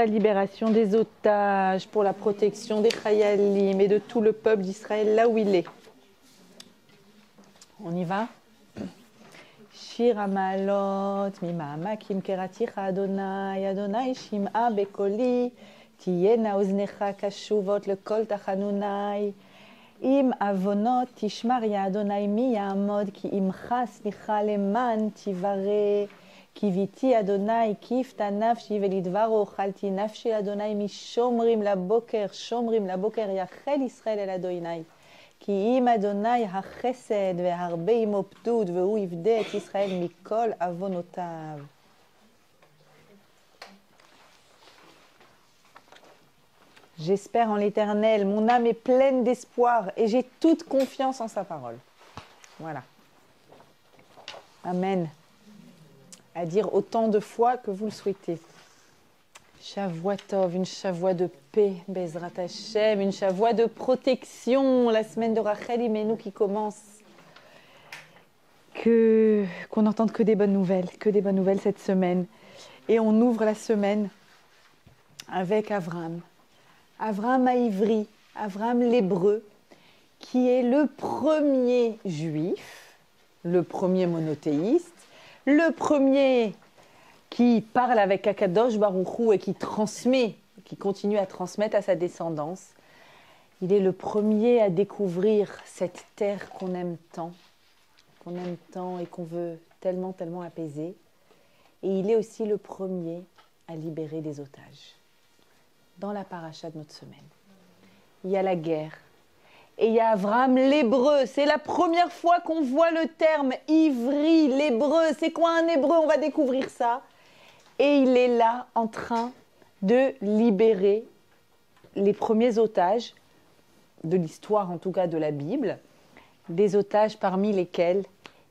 la libération des otages, pour la protection des Chayalim et de tout le peuple d'Israël là où il est. On y va? Shir Amalot, Mima'amakim Keraticha Adonai, Adonai Shim'a Bekoli, Tiyena Oznecha Kashuvot Lekol Tachanunai, Im Avonot Tishmar Ya Adonai Mi Ya'amod, Ki Imcha Slicha Leman Tivare, Kiviti Adonai Kifta Nafshi Velidvaro, Chalti Nafshi Adonai Mi Shomrim Laboker Yachel Israël El Adonai. כי אם אדוני החסד והרבה עמו פדות והוא יפדה את ישראל מכל עוונותיו. J'espère en l'Éternel, mon âme est pleine d'espoir et j'ai toute confiance en sa parole. Voilà. Amen. À dire autant de fois que vous le souhaitez. Shavua Tov, une Shavua de paix, Bezrat Hashem, une Shavua de protection, la semaine de Rachel Imenu qui commence. Qu'on n'entende que des bonnes nouvelles cette semaine. Et on ouvre la semaine avec Avram. Avram Haïvri, Avram l'Hébreu, qui est le premier juif, le premier monothéiste, le premier qui parle avec Akadosh Baruch Hu et qui transmet, qui continue à transmettre à sa descendance. Il est le premier à découvrir cette terre qu'on aime tant et qu'on veut tellement, tellement apaiser. Et il est aussi le premier à libérer des otages. Dans la paracha de notre semaine, il y a la guerre. Et il y a Avram l'Hébreu. C'est la première fois qu'on voit le terme Ivri, l'Hébreu. C'est quoi un Hébreu? On va découvrir ça. Et il est là en train de libérer les premiers otages, de l'histoire en tout cas de la Bible, des otages parmi lesquels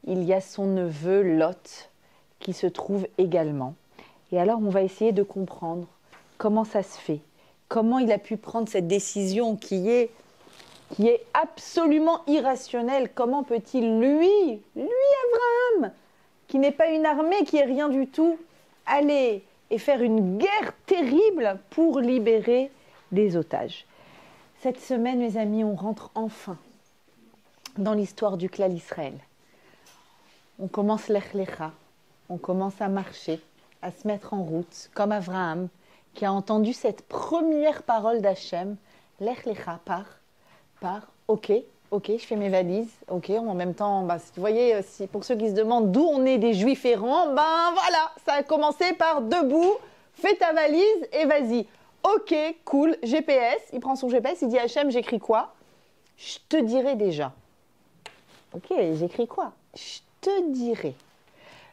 il y a son neveu Lot qui se trouve également. Et alors on va essayer de comprendre comment ça se fait, comment il a pu prendre cette décision qui est absolument irrationnelle. Comment peut-il, lui Abraham, qui n'est pas une armée, qui est rien du tout, aller et faire une guerre terrible pour libérer des otages. Cette semaine, mes amis, on rentre enfin dans l'histoire du clan Israël. On commence Lech Lecha, on commence à marcher, à se mettre en route, comme Abraham, qui a entendu cette première parole d'Hachem, Lech Lecha, par, ok, je fais mes valises, ok, en même temps, vous voyez, pour ceux qui se demandent d'où on est des juifs errants, voilà, ça a commencé par debout, fais ta valise et vas-y. Ok, cool, GPS, il prend son GPS, il dit Hachem, j'écris quoi? Je te dirai déjà. Ok, j'écris quoi? Je te dirai.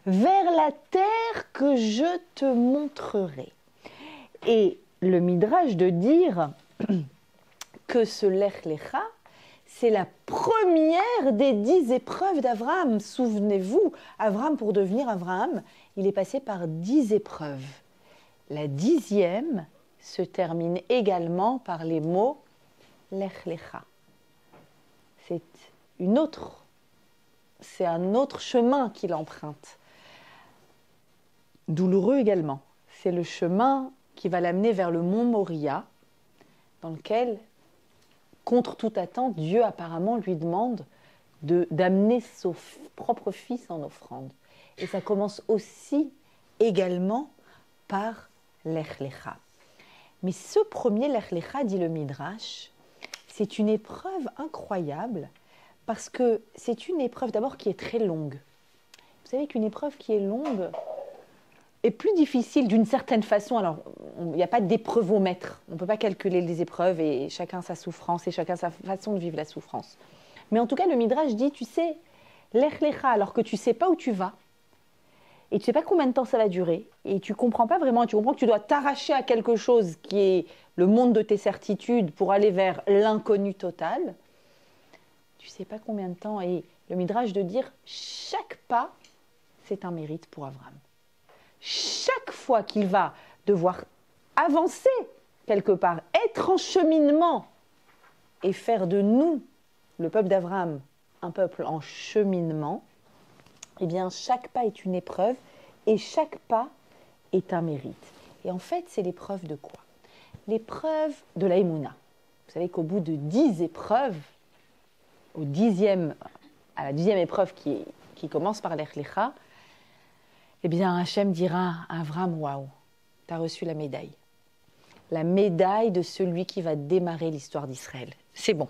Vers la terre que je te montrerai. Et le Midrash de dire que ce Lech Lecha, c'est la première des 10 épreuves d'Abraham. Souvenez-vous, Abraham, pour devenir Abraham, il est passé par 10 épreuves. La 10e se termine également par les mots Lech Lecha. C'est un autre chemin qu'il emprunte. Douloureux également. C'est le chemin qui va l'amener vers le mont Moria, dans lequel, contre toute attente, Dieu apparemment lui demande d'amener son propre fils en offrande. Et ça commence aussi également par Lech Lecha. Mais ce premier Lech Lecha, dit le Midrash, c'est une épreuve incroyable parce que c'est une épreuve d'abord qui est très longue. Vous savez qu'une épreuve qui est longue est plus difficile d'une certaine façon. Alors, il n'y a pas d'épreuvomètre. On ne peut pas calculer les épreuves et chacun sa souffrance et chacun sa façon de vivre la souffrance. Mais en tout cas, le Midrash dit, tu sais, Lech Lecha, alors que tu ne sais pas où tu vas, et tu ne sais pas combien de temps ça va durer, et tu ne comprends pas vraiment, tu comprends que tu dois t'arracher à quelque chose qui est le monde de tes certitudes pour aller vers l'inconnu total, tu ne sais pas combien de temps, et le Midrash de dire, chaque pas, c'est un mérite pour Abraham. Chaque fois qu'il va devoir avancer quelque part, être en cheminement, et faire de nous, le peuple d'Abraham, un peuple en cheminement, eh bien, chaque pas est une épreuve et chaque pas est un mérite. Et en fait, c'est l'épreuve de quoi? L'épreuve de la Emouna. Vous savez qu'au bout de 10 épreuves, à la 10e épreuve qui commence par l'Ech Lecha, eh bien, Hachem dira à Avram, waouh, tu as reçu la médaille. La médaille de celui qui va démarrer l'histoire d'Israël. C'est bon.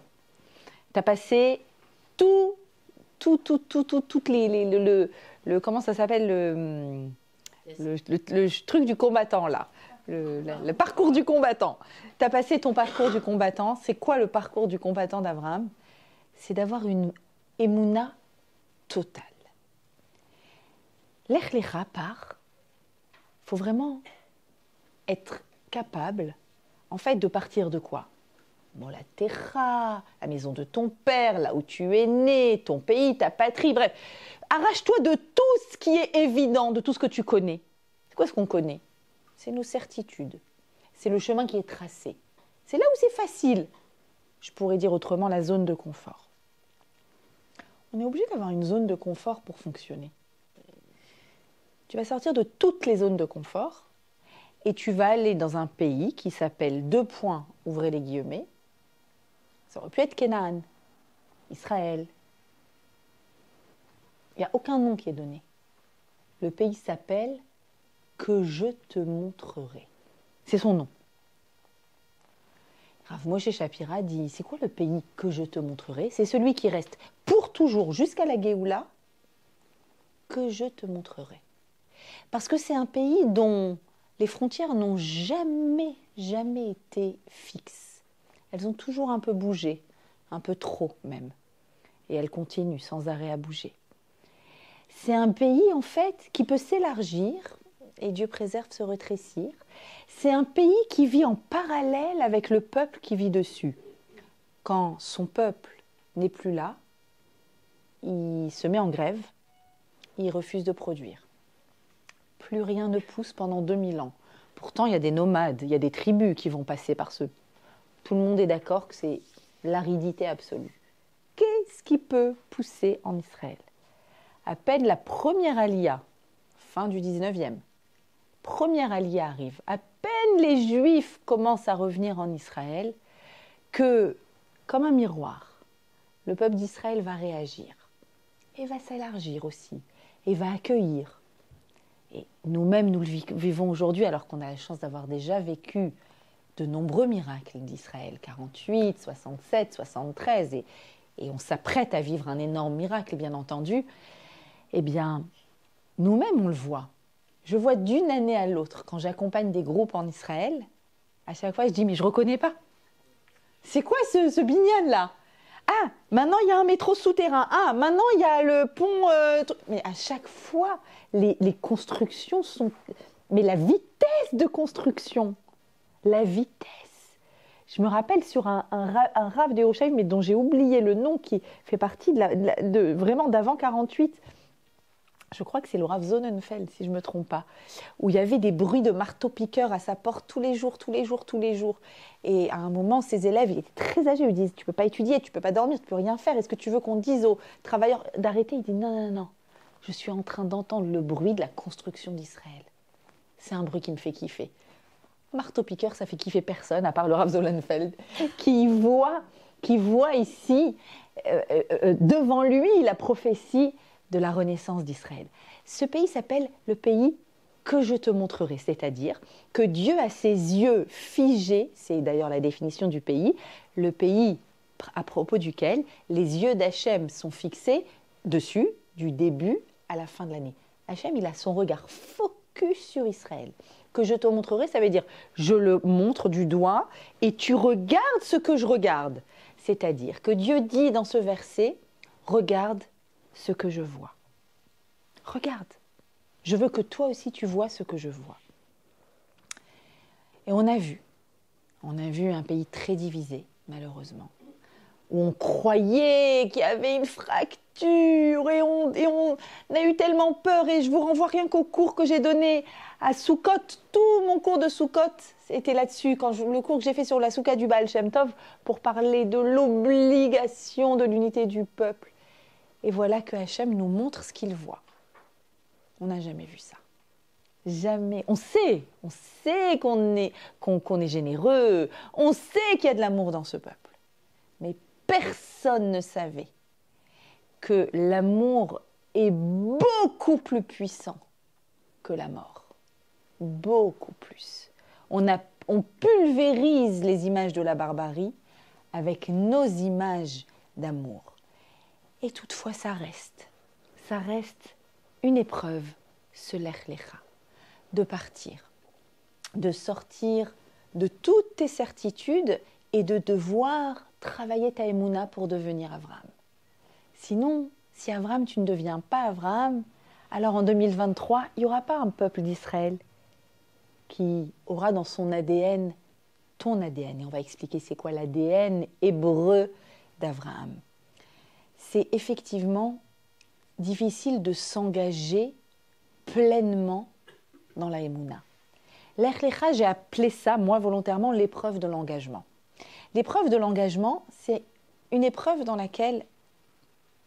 Tu as passé toutes comment ça s'appelle le truc du combattant, là. Le parcours du combattant. Tu as passé ton parcours du combattant. C'est quoi le parcours du combattant d'Abraham? C'est d'avoir une émouna totale. L'Ech Lecha part. Il faut vraiment être capable, en fait, de partir de quoi? Bon, la terra, la maison de ton père, là où tu es né, ton pays, ta patrie, bref. Arrache-toi de tout ce qui est évident, de tout ce que tu connais. C'est quoi ce qu'on connaît? C'est nos certitudes. C'est le chemin qui est tracé. C'est là où c'est facile. Je pourrais dire autrement la zone de confort. On est obligé d'avoir une zone de confort pour fonctionner. Tu vas sortir de toutes les zones de confort et tu vas aller dans un pays qui s'appelle ouvrez les guillemets. Ça aurait pu être Canaan, Israël. Il n'y a aucun nom qui est donné. Le pays s'appelle « Que je te montrerai ». C'est son nom. Rav Moshe Shapira dit, c'est quoi le pays que je te montrerai? C'est celui qui reste pour toujours jusqu'à la Géoula, que je te montrerai. Parce que c'est un pays dont les frontières n'ont jamais été fixes. Elles ont toujours un peu bougé, un peu trop même. Et elles continuent sans arrêt à bouger. C'est un pays en fait qui peut s'élargir, et Dieu préserve se rétrécir. C'est un pays qui vit en parallèle avec le peuple qui vit dessus. Quand son peuple n'est plus là, il se met en grève, il refuse de produire. Plus rien ne pousse pendant 2000 ans. Pourtant, il y a des nomades, il y a des tribus qui vont passer par ce... Tout le monde est d'accord que c'est l'aridité absolue. Qu'est-ce qui peut pousser en Israël? À peine la première Aliyah, fin du 19e, première Aliyah arrive, à peine les Juifs commencent à revenir en Israël, que, comme un miroir, le peuple d'Israël va réagir et va s'élargir aussi, et va accueillir. Et nous-mêmes, nous le vivons aujourd'hui, alors qu'on a la chance d'avoir déjà vécu de nombreux miracles d'Israël, 48, 67, 73, et on s'apprête à vivre un énorme miracle, bien entendu. Eh bien, nous-mêmes, on le voit. Je vois d'une année à l'autre, quand j'accompagne des groupes en Israël, à chaque fois, je dis, mais je ne reconnais pas. C'est quoi ce binyan là? Ah, maintenant il y a un métro souterrain. Ah, maintenant il y a le pont... Mais à chaque fois, les constructions sont... Mais la vitesse de construction, la vitesse. Je me rappelle sur un Rav de Yerushalayim, mais dont j'ai oublié le nom, qui fait partie vraiment d'avant 48. Je crois que c'est le Rav Sonnenfeld, si je ne me trompe pas, où il y avait des bruits de marteau-piqueur à sa porte tous les jours. Et à un moment, ses élèves, il était très âgé, ils lui disent, tu ne peux pas étudier, tu ne peux pas dormir, tu ne peux rien faire. Est-ce que tu veux qu'on dise aux travailleurs d'arrêter? Il dit, non, je suis en train d'entendre le bruit de la construction d'Israël. C'est un bruit qui me fait kiffer. Marteau-piqueur, ça fait kiffer personne, à part le Rav Sonnenfeld, qui voit ici, devant lui, la prophétie de la renaissance d'Israël. Ce pays s'appelle le pays que je te montrerai, c'est-à-dire que Dieu a ses yeux figés, c'est d'ailleurs la définition du pays, le pays à propos duquel les yeux d'Hachem sont fixés dessus, du début à la fin de l'année. Hachem, il a son regard focus sur Israël. Que je te montrerai, ça veut dire je le montre du doigt et tu regardes ce que je regarde. C'est-à-dire que Dieu dit dans ce verset, regarde ce que je vois. Regarde. Je veux que toi aussi tu vois ce que je vois. Et on a vu un pays très divisé, malheureusement, où on croyait qu'il y avait une fracture et on a eu tellement peur. Et je vous renvoie rien qu'au cours que j'ai donné à Soukot. Tout mon cours de Soukot était là-dessus. Le cours que j'ai fait sur la Souka du Baal Shem Tov pour parler de l'obligation de l'unité du peuple. Et voilà que Hachem nous montre ce qu'il voit. On n'a jamais vu ça. Jamais. On sait qu'on est généreux, on sait qu'il y a de l'amour dans ce peuple. Mais personne ne savait que l'amour est beaucoup plus puissant que la mort. Beaucoup plus. On pulvérise les images de la barbarie avec nos images d'amour. Et toutefois, ça reste une épreuve, ce Lech Lecha, de partir, de sortir de toutes tes certitudes et de devoir travailler ta Emouna pour devenir Abraham. Sinon, si Abraham, tu ne deviens pas Abraham, alors en 2023, il n'y aura pas un peuple d'Israël qui aura dans son ADN ton ADN. Et on va expliquer c'est quoi l'ADN hébreu d'Abraham. C'est effectivement difficile de s'engager pleinement dans la Emouna. Lech Lecha, j'ai appelé ça, moi volontairement, l'épreuve de l'engagement. L'épreuve de l'engagement, c'est une épreuve dans laquelle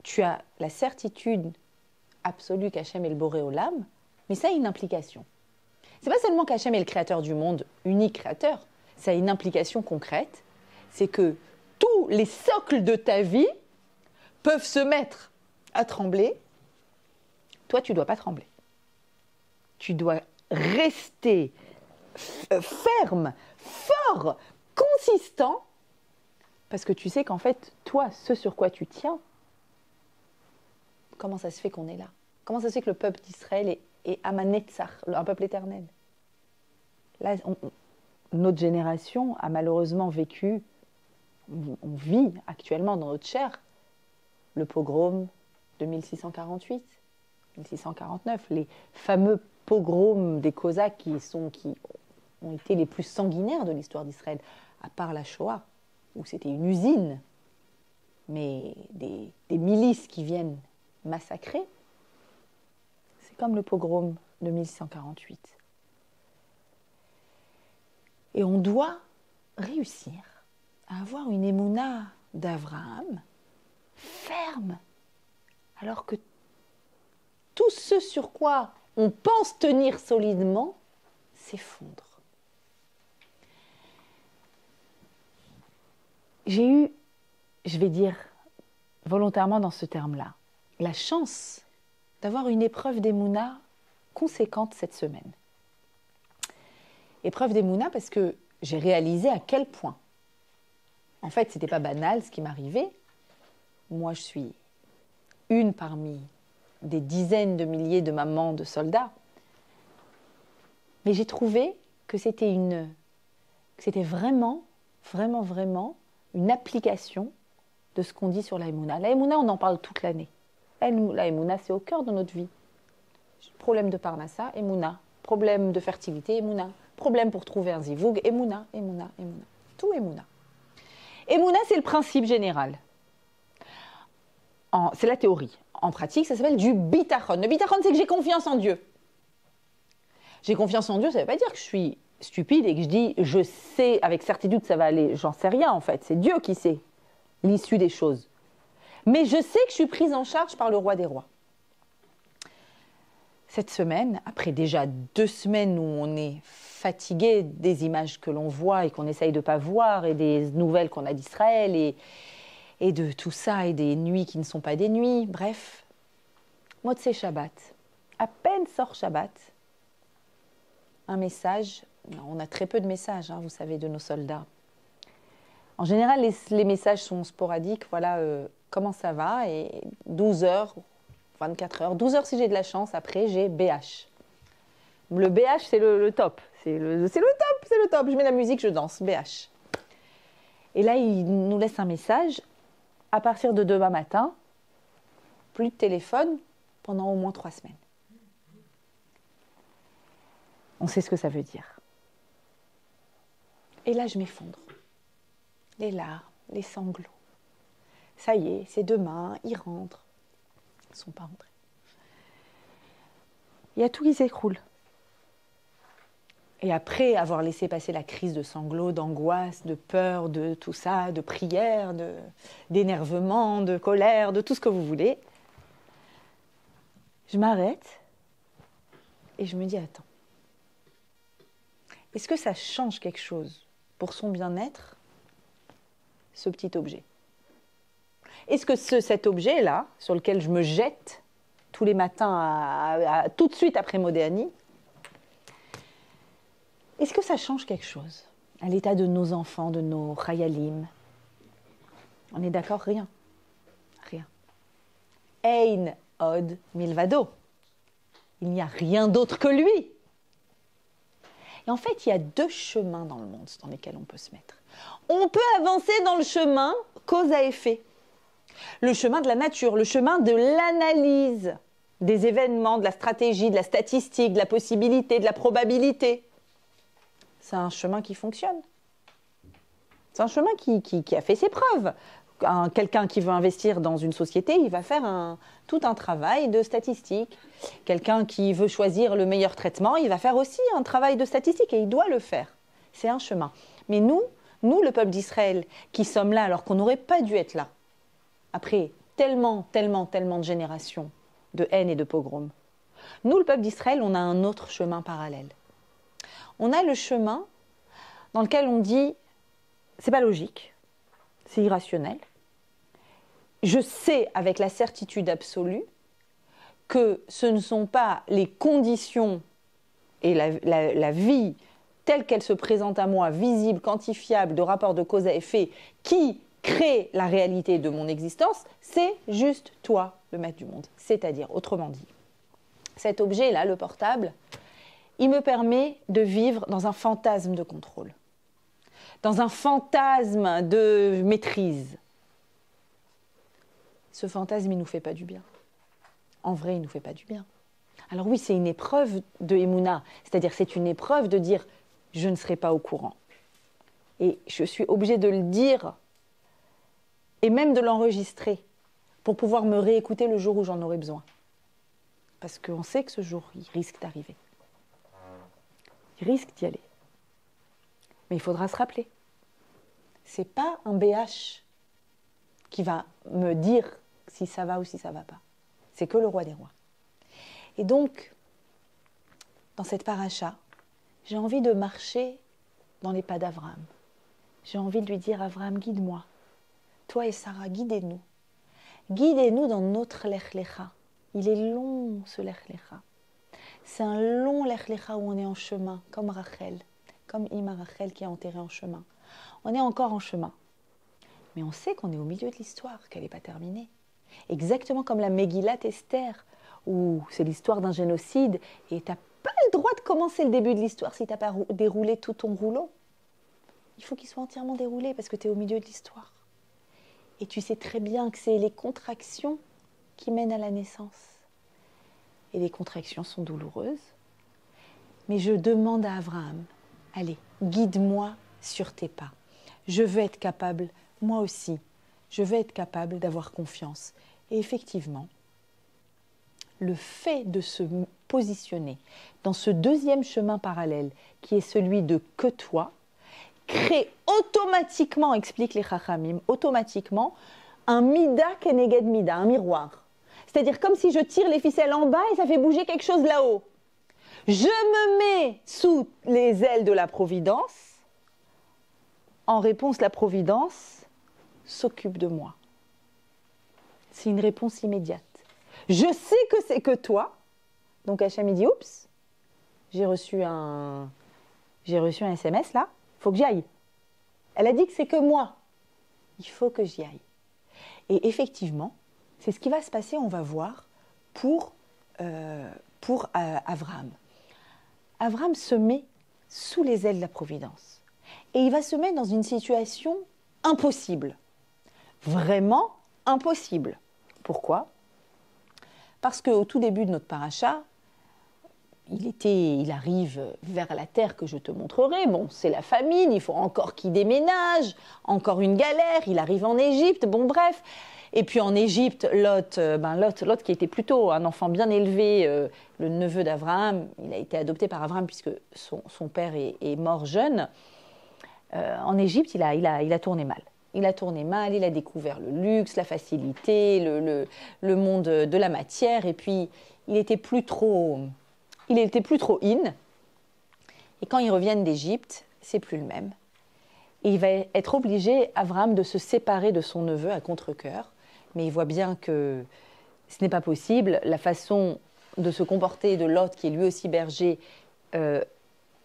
tu as la certitude absolue qu'Hachem est le Boré Olam, mais ça a une implication. C'est pas seulement qu'Hachem est le créateur du monde, unique créateur, ça a une implication concrète, c'est que tous les socles de ta vie peuvent se mettre à trembler. Toi, tu ne dois pas trembler. Tu dois rester ferme, fort, consistant, parce que tu sais qu'en fait, toi, ce sur quoi tu tiens, comment ça se fait qu'on est là? Comment ça se fait que le peuple d'Israël est Amanetzach, un peuple éternel? Là, notre génération a malheureusement vécu, on vit actuellement dans notre chair, le pogrom de 1648, 1649, les fameux pogroms des Cosaques qui ont été les plus sanguinaires de l'histoire d'Israël, à part la Shoah, où c'était une usine, mais des milices qui viennent massacrer. C'est comme le pogrom de 1648. Et on doit réussir à avoir une émouna d'Abraham ferme, alors que tout ce sur quoi on pense tenir solidement s'effondre. J'ai eu, je vais dire volontairement dans ce terme-là, la chance d'avoir une épreuve d'émouna conséquente cette semaine. Épreuve d'émouna parce que j'ai réalisé à quel point, en fait, c'était pas banal ce qui m'arrivait. Moi, je suis une parmi des dizaines de milliers de mamans de soldats. Mais j'ai trouvé que c'était vraiment une application de ce qu'on dit sur la Emouna. La Emouna, on en parle toute l'année. La Emouna, c'est au cœur de notre vie. Problème de Parnassa, Emouna. Problème de fertilité, Emouna. Problème pour trouver un zivoug, Emouna, Emouna, Emouna. Tout Emouna. Emouna, c'est le principe général. C'est la théorie. En pratique, ça s'appelle du bitachon. Le bitachon, c'est que j'ai confiance en Dieu. J'ai confiance en Dieu, ça ne veut pas dire que je suis stupide et que je dis je sais avec certitude que ça va aller. J'en sais rien en fait. C'est Dieu qui sait l'issue des choses. Mais je sais que je suis prise en charge par le roi des rois. Cette semaine, après déjà 2 semaines où on est fatigué des images que l'on voit et qu'on essaye de ne pas voir et des nouvelles qu'on a d'Israël et de tout ça et des nuits qui ne sont pas des nuits, bref. Motzei Shabbat. À peine sort Shabbat, un message, on a très peu de messages, vous savez, de nos soldats. En général, les messages sont sporadiques, voilà, comment ça va, et 12 heures, 24 heures, 12 heures si j'ai de la chance, après j'ai BH. Le BH, c'est le top, c'est le top, je mets la musique, je danse, BH. Et là, il nous laisse un message, à partir de demain matin, plus de téléphone pendant au moins 3 semaines. On sait ce que ça veut dire. Et là, je m'effondre. Les larmes, les sanglots. Ça y est, c'est demain, ils rentrent. Ils ne sont pas rentrés. Il y a tout qui s'écroule. Et après avoir laissé passer la crise de sanglots, d'angoisse, de peur, de tout ça, de prière, d'énervement, de colère, de tout ce que vous voulez, je m'arrête et je me dis, attends, est-ce que ça change quelque chose pour son bien-être, ce petit objet? Est-ce que cet objet-là, sur lequel je me jette tous les matins, tout de suite après Modéani, est-ce que ça change quelque chose à l'état de nos enfants, de nos chayalim? On est d'accord? Rien. Rien. Ein od milvado. Il n'y a rien d'autre que lui. Et en fait, il y a deux chemins dans le monde dans lesquels on peut se mettre. On peut avancer dans le chemin cause à effet. Le chemin de la nature, le chemin de l'analyse des événements, de la stratégie, de la statistique, de la possibilité, de la probabilité. C'est un chemin qui fonctionne. C'est un chemin qui a fait ses preuves. Quelqu'un qui veut investir dans une société, il va faire tout un travail de statistique. Quelqu'un qui veut choisir le meilleur traitement, il va faire aussi un travail de statistique et il doit le faire. C'est un chemin. Mais nous, le peuple d'Israël, qui sommes là alors qu'on n'aurait pas dû être là, après tellement de générations de haine et de pogroms, nous, le peuple d'Israël, on a un autre chemin parallèle. On a le chemin dans lequel on dit « c'est pas logique, c'est irrationnel ». Je sais avec la certitude absolue que ce ne sont pas les conditions et la vie telle qu'elle se présente à moi, visible, quantifiable, de rapport de cause à effet, qui crée la réalité de mon existence, c'est juste toi, le maître du monde. C'est-à-dire, autrement dit, cet objet-là, le portable, il me permet de vivre dans un fantasme de contrôle, dans un fantasme de maîtrise. Ce fantasme, il ne nous fait pas du bien. En vrai, il ne nous fait pas du bien. Alors oui, c'est une épreuve de Emouna, c'est-à-dire c'est une épreuve de dire « je ne serai pas au courant ». Et je suis obligée de le dire et même de l'enregistrer pour pouvoir me réécouter le jour où j'en aurai besoin. Parce qu'on sait que ce jour, il risque d'arriver. Il risque d'y aller. Mais il faudra se rappeler. Ce n'est pas un BH qui va me dire si ça va ou si ça ne va pas. C'est que le roi des rois. Et donc, dans cette paracha, j'ai envie de marcher dans les pas d'Abraham. J'ai envie de lui dire, Abraham, guide-moi. Toi et Sarah, guidez-nous. Guidez-nous dans notre Lech Lecha. Il est long, ce Lech Lecha. C'est un long Lech Lecha où on est en chemin, comme Rachel, comme Ima Rachel qui est enterrée en chemin. On est encore en chemin. Mais on sait qu'on est au milieu de l'histoire, qu'elle n'est pas terminée. Exactement comme la Megillat Esther, où c'est l'histoire d'un génocide, et tu n'as pas le droit de commencer le début de l'histoire si tu n'as pas déroulé tout ton rouleau. Il faut qu'il soit entièrement déroulé parce que tu es au milieu de l'histoire. Et tu sais très bien que c'est les contractions qui mènent à la naissance. Et les contractions sont douloureuses. Mais je demande à Abraham, allez, guide-moi sur tes pas. Je veux être capable, moi aussi, je veux être capable d'avoir confiance. Et effectivement, le fait de se positionner dans ce deuxième chemin parallèle, qui est celui de que toi, crée automatiquement, explique les Chachamim, automatiquement un mida keneged mida, un miroir. C'est-à-dire comme si je tire les ficelles en bas et ça fait bouger quelque chose là-haut. Je me mets sous les ailes de la Providence. En réponse, la Providence s'occupe de moi. C'est une réponse immédiate. Je sais que c'est que toi. Donc Hachem il dit, oups, j'ai reçu un SMS là, il faut que j'y aille. Elle a dit que c'est que moi. Il faut que j'y aille. Et effectivement, c'est ce qui va se passer, on va voir, pour Abraham. Abraham se met sous les ailes de la Providence. Et il va se mettre dans une situation impossible. Vraiment impossible. Pourquoi ? Parce qu'au tout début de notre paracha, il arrive vers la terre que je te montrerai. Bon, c'est la famine, il faut encore qu'il déménage, encore une galère, il arrive en Égypte, bon bref. Et puis en Égypte, Lot qui était plutôt un enfant bien élevé, le neveu d'Abraham, il a été adopté par Abraham puisque son père est mort jeune. En Égypte, il a tourné mal. Il a tourné mal, il a découvert le luxe, la facilité, le monde de la matière. Et puis, il était plus trop in. Et quand ils reviennent d'Égypte, c'est plus le même. Et il va être obligé, Abraham, de se séparer de son neveu à contre-cœur. Mais il voit bien que ce n'est pas possible. La façon de se comporter de Lot, qui est lui aussi berger,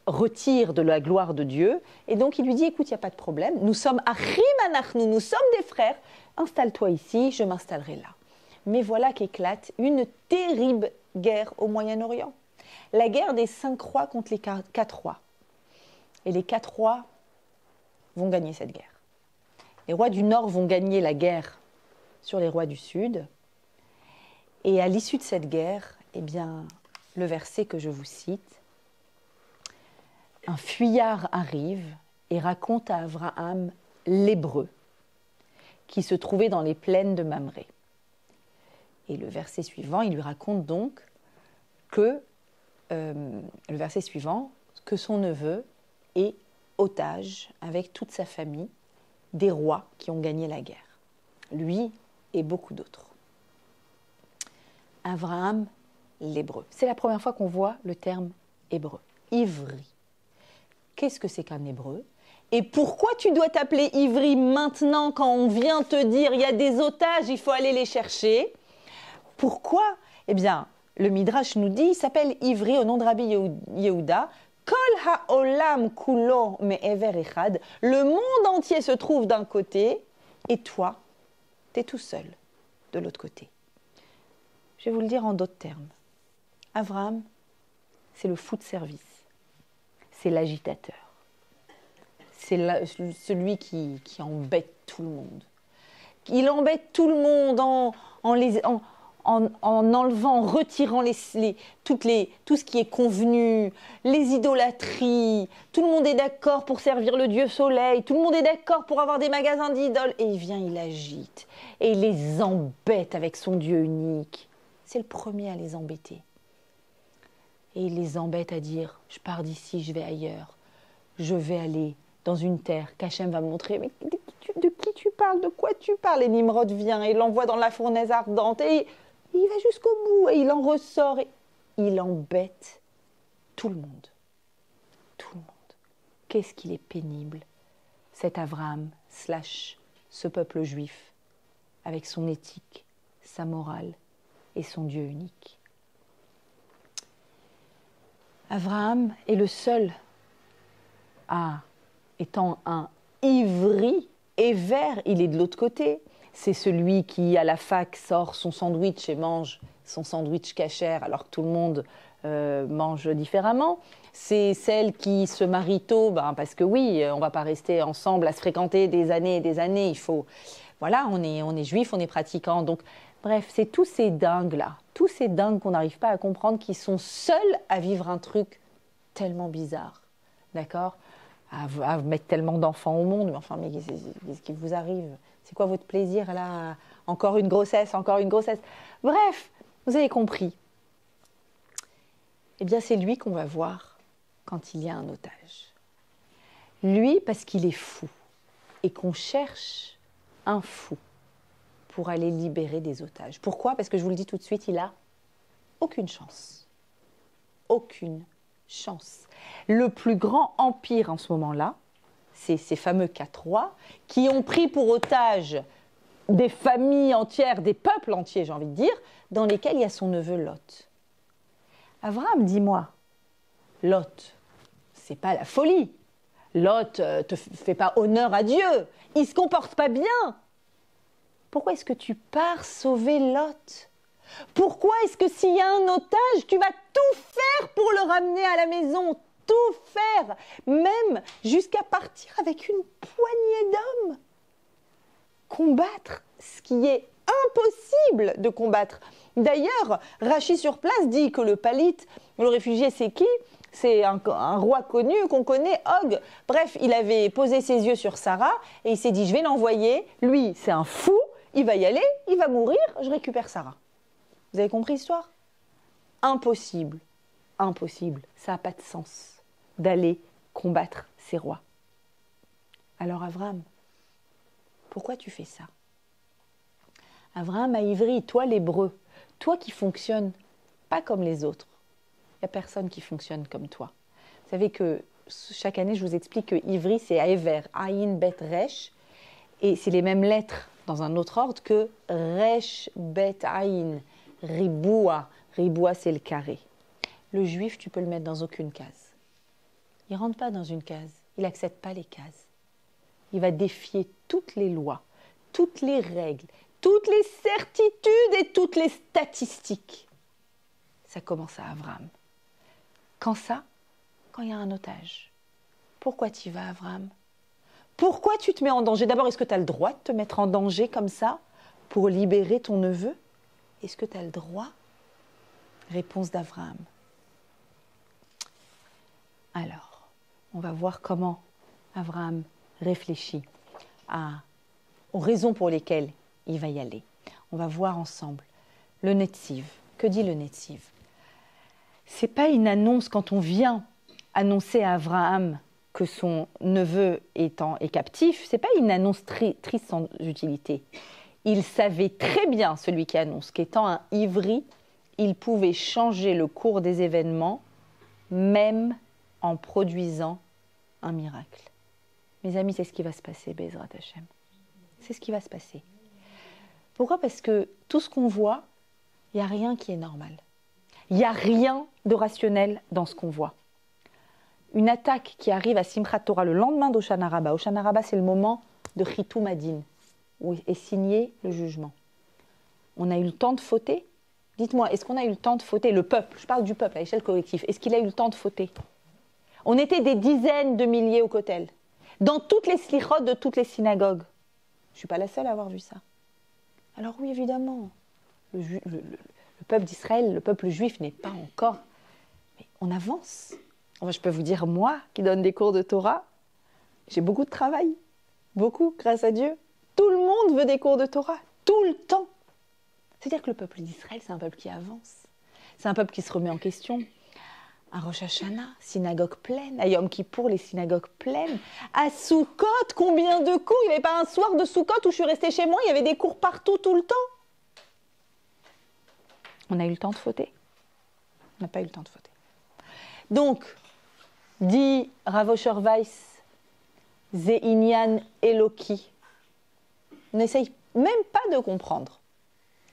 retire de la gloire de Dieu. Et donc il lui dit, écoute, il n'y a pas de problème. Nous sommes achim anachnu, nous sommes des frères. Installe-toi ici, je m'installerai là. Mais voilà qu'éclate une terrible guerre au Moyen-Orient. La guerre des 5 rois contre les 4 rois. Et les 4 rois vont gagner cette guerre. Les rois du Nord vont gagner la guerre sur les rois du Sud. Et à l'issue de cette guerre, eh bien, le verset que je vous cite, un fuyard arrive et raconte à Abraham l'Hébreu qui se trouvait dans les plaines de Mamré. Et le verset suivant, il lui raconte donc que, le verset suivant, que son neveu est otage avec toute sa famille des rois qui ont gagné la guerre. Lui et beaucoup d'autres. Abraham, l'Hébreu. C'est la première fois qu'on voit le terme hébreu. Ivri. Qu'est-ce que c'est qu'un hébreu? Et pourquoi tu dois t'appeler Ivri maintenant quand on vient te dire il y a des otages, il faut aller les chercher? Pourquoi? Eh bien, le Midrash nous dit, il s'appelle Ivri au nom de Rabbi Yehuda. Kol ha'olam kulo me'ever echad. Le monde entier se trouve d'un côté et toi, tu es tout seul de l'autre côté. Je vais vous le dire en d'autres termes. Abraham, c'est le fou de service. C'est l'agitateur. C'est celui qui embête tout le monde. Il embête tout le monde en enlevant, en retirant tout ce qui est convenu, les idolâtries. Tout le monde est d'accord pour servir le dieu soleil. Tout le monde est d'accord pour avoir des magasins d'idoles. Et il vient, il agite. Et il les embête avec son Dieu unique. C'est le premier à les embêter. Et il les embête à dire, je pars d'ici, je vais ailleurs. Je vais aller dans une terre qu'Hachem va me montrer. Mais de qui tu parles? De quoi tu parles? Et Nimrod vient et l'envoie dans la fournaise ardente. Et il va jusqu'au bout et il en ressort. Et il embête tout le monde. Tout le monde. Qu'est-ce qu'il est pénible, cet Abraham / ce peuple juif, avec son éthique, sa morale et son Dieu unique. Abraham est le seul étant un ivri, Héver, il est de l'autre côté. C'est celui qui, à la fac, sort son sandwich et mange son sandwich kasher alors que tout le monde mange différemment. C'est celle qui se marie tôt, parce que oui, on ne va pas rester ensemble à se fréquenter des années et des années. Il faut, voilà, on est juif, on est pratiquant. Donc, bref, c'est tous ces dingues-là, tous ces dingues qu'on n'arrive pas à comprendre, qui sont seuls à vivre un truc tellement bizarre, d'accord? À mettre tellement d'enfants au monde, mais enfin, mais qu'est-ce qui vous arrive? C'est quoi votre plaisir là? Encore une grossesse, encore une grossesse. Bref, vous avez compris. Eh bien, c'est lui qu'on va voir quand il y a un otage. Lui, parce qu'il est fou, et qu'on cherche un fou pour aller libérer des otages. Pourquoi? Parce que je vous le dis tout de suite, il a aucune chance. Aucune chance. Le plus grand empire en ce moment-là, c'est ces fameux 4 rois qui ont pris pour otage des familles entières, des peuples entiers, j'ai envie de dire, dans lesquels il y a son neveu Lot. Abraham, dis-moi, Lot, c'est pas la folie. Lot te fait pas honneur à Dieu. Il se comporte pas bien. Pourquoi est-ce que tu pars sauver Lot? Pourquoi est-ce que s'il y a un otage, tu vas tout faire pour le ramener à la maison? Tout faire, même jusqu'à partir avec une poignée d'hommes. Combattre ce qui est impossible de combattre. D'ailleurs, Rachi sur place dit que le Palite, le réfugié, c'est qui? C'est un roi connu qu'on connaît, Og. Bref, il avait posé ses yeux sur Sarah et il s'est dit, je vais l'envoyer. Lui, c'est un fou, il va y aller, il va mourir, je récupère Sarah. Vous avez compris l'histoire? Impossible, impossible, ça n'a pas de sens d'aller combattre ces rois. Alors Abraham, pourquoi tu fais ça? Abraham a Ivri, toi l'hébreu, toi qui fonctionnes pas comme les autres. Il n'y a personne qui fonctionne comme toi. Vous savez que chaque année, je vous explique que Ivri, c'est Aéver, Aïn, Bet, Resh. Et c'est les mêmes lettres dans un autre ordre que Resh, Bet, Aïn, Riboua. Riboua, c'est le carré. Le juif, tu peux le mettre dans aucune case. Il ne rentre pas dans une case. Il n'accepte pas les cases. Il va défier toutes les lois, toutes les règles, toutes les certitudes et toutes les statistiques. Ça commence à Abraham. Quand ça? Quand il y a un otage. Pourquoi tu y vas, Abraham? Pourquoi tu te mets en danger? D'abord, est-ce que tu as le droit de te mettre en danger comme ça pour libérer ton neveu? Est-ce que tu as le droit? Réponse d'Abraham. Alors, on va voir comment Abraham réfléchit aux raisons pour lesquelles il va y aller. On va voir ensemble le Netziv. Que dit le Netziv? C'est pas une annonce quand on vient annoncer à Abraham que son neveu est captif, c'est pas une annonce triste sans utilité. Il savait très bien, celui qui annonce, qu'étant un ivri, il pouvait changer le cours des événements, même en produisant un miracle. Mes amis, c'est ce qui va se passer, Bezrat Hashem. C'est ce qui va se passer. Pourquoi? Parce que tout ce qu'on voit, il n'y a rien qui est normal. Il n'y a rien de rationnel dans ce qu'on voit. Une attaque qui arrive à Simchat Torah le lendemain d'Hoshana Rabbah. Hoshana Rabbah, c'est le moment de Chitou Madin, où est signé le jugement. On a eu le temps de fauter? Dites-moi, est-ce qu'on a eu le temps de fauter? Le peuple, je parle du peuple à l'échelle collective, est-ce qu'il a eu le temps de fauter? On était des dizaines de milliers au Kotel, dans toutes les slichot de toutes les synagogues. Je ne suis pas la seule à avoir vu ça. Alors oui, évidemment, le peuple d'Israël, le peuple juif n'est pas encore... Mais on avance. Enfin, je peux vous dire, moi, qui donne des cours de Torah, j'ai beaucoup de travail. Beaucoup, grâce à Dieu. Tout le monde veut des cours de Torah, tout le temps. C'est-à-dire que le peuple d'Israël, c'est un peuple qui avance. C'est un peuple qui se remet en question. À Rosh Hashanah, synagogue pleine. À Yom Kippour, les synagogues pleines. À Sukkot, combien de cours? Il n'y avait pas un soir de Sukkot où je suis restée chez moi, il y avait des cours partout, tout le temps. On a eu le temps de fauter? On n'a pas eu le temps de fauter. Donc, dit Rav Osher Weiss, Ze Inyan Eloki. N'essaye même pas de comprendre.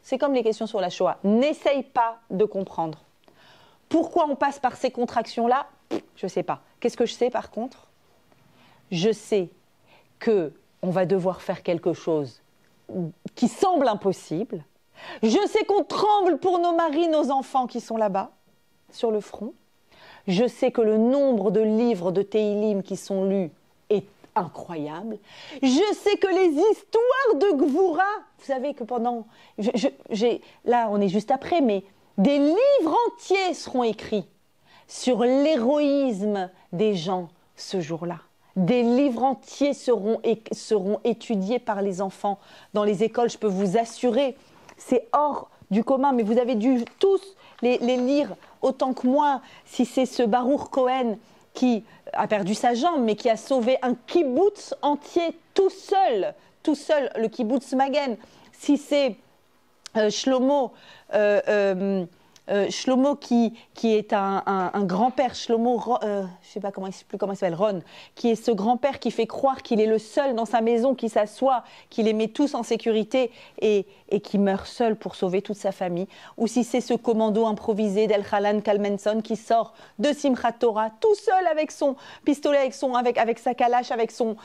C'est comme les questions sur la Shoah. N'essaye pas de comprendre. Pourquoi on passe par ces contractions-là? Je ne sais pas. Qu'est-ce que je sais par contre? Je sais qu'on va devoir faire quelque chose qui semble impossible. Je sais qu'on tremble pour nos maris, nos enfants qui sont là-bas, sur le front. Je sais que le nombre de livres de Teilim qui sont lus est incroyable. Je sais que les histoires de Gvoura, vous savez que pendant... là, on est juste après, mais des livres entiers seront écrits sur l'héroïsme des gens ce jour-là. Des livres entiers seront étudiés par les enfants dans les écoles, je peux vous assurer. C'est hors du commun, mais vous avez dû tous les lire autant que moi. Si c'est ce Baruch Cohen qui a perdu sa jambe, mais qui a sauvé un kibbutz entier tout seul, le kibbutz Magen. Si c'est Shlomo qui est un grand-père, Shlomo, je ne sais pas comment, je sais plus comment il s'appelle, Ron, qui est ce grand-père qui fait croire qu'il est le seul dans sa maison, qui s'assoit, qui les met tous en sécurité et qui meurt seul pour sauver toute sa famille. Ou si c'est ce commando improvisé d'Elchanan Kalmenson qui sort de Simchat Torah tout seul avec son pistolet, avec sa calache, avec son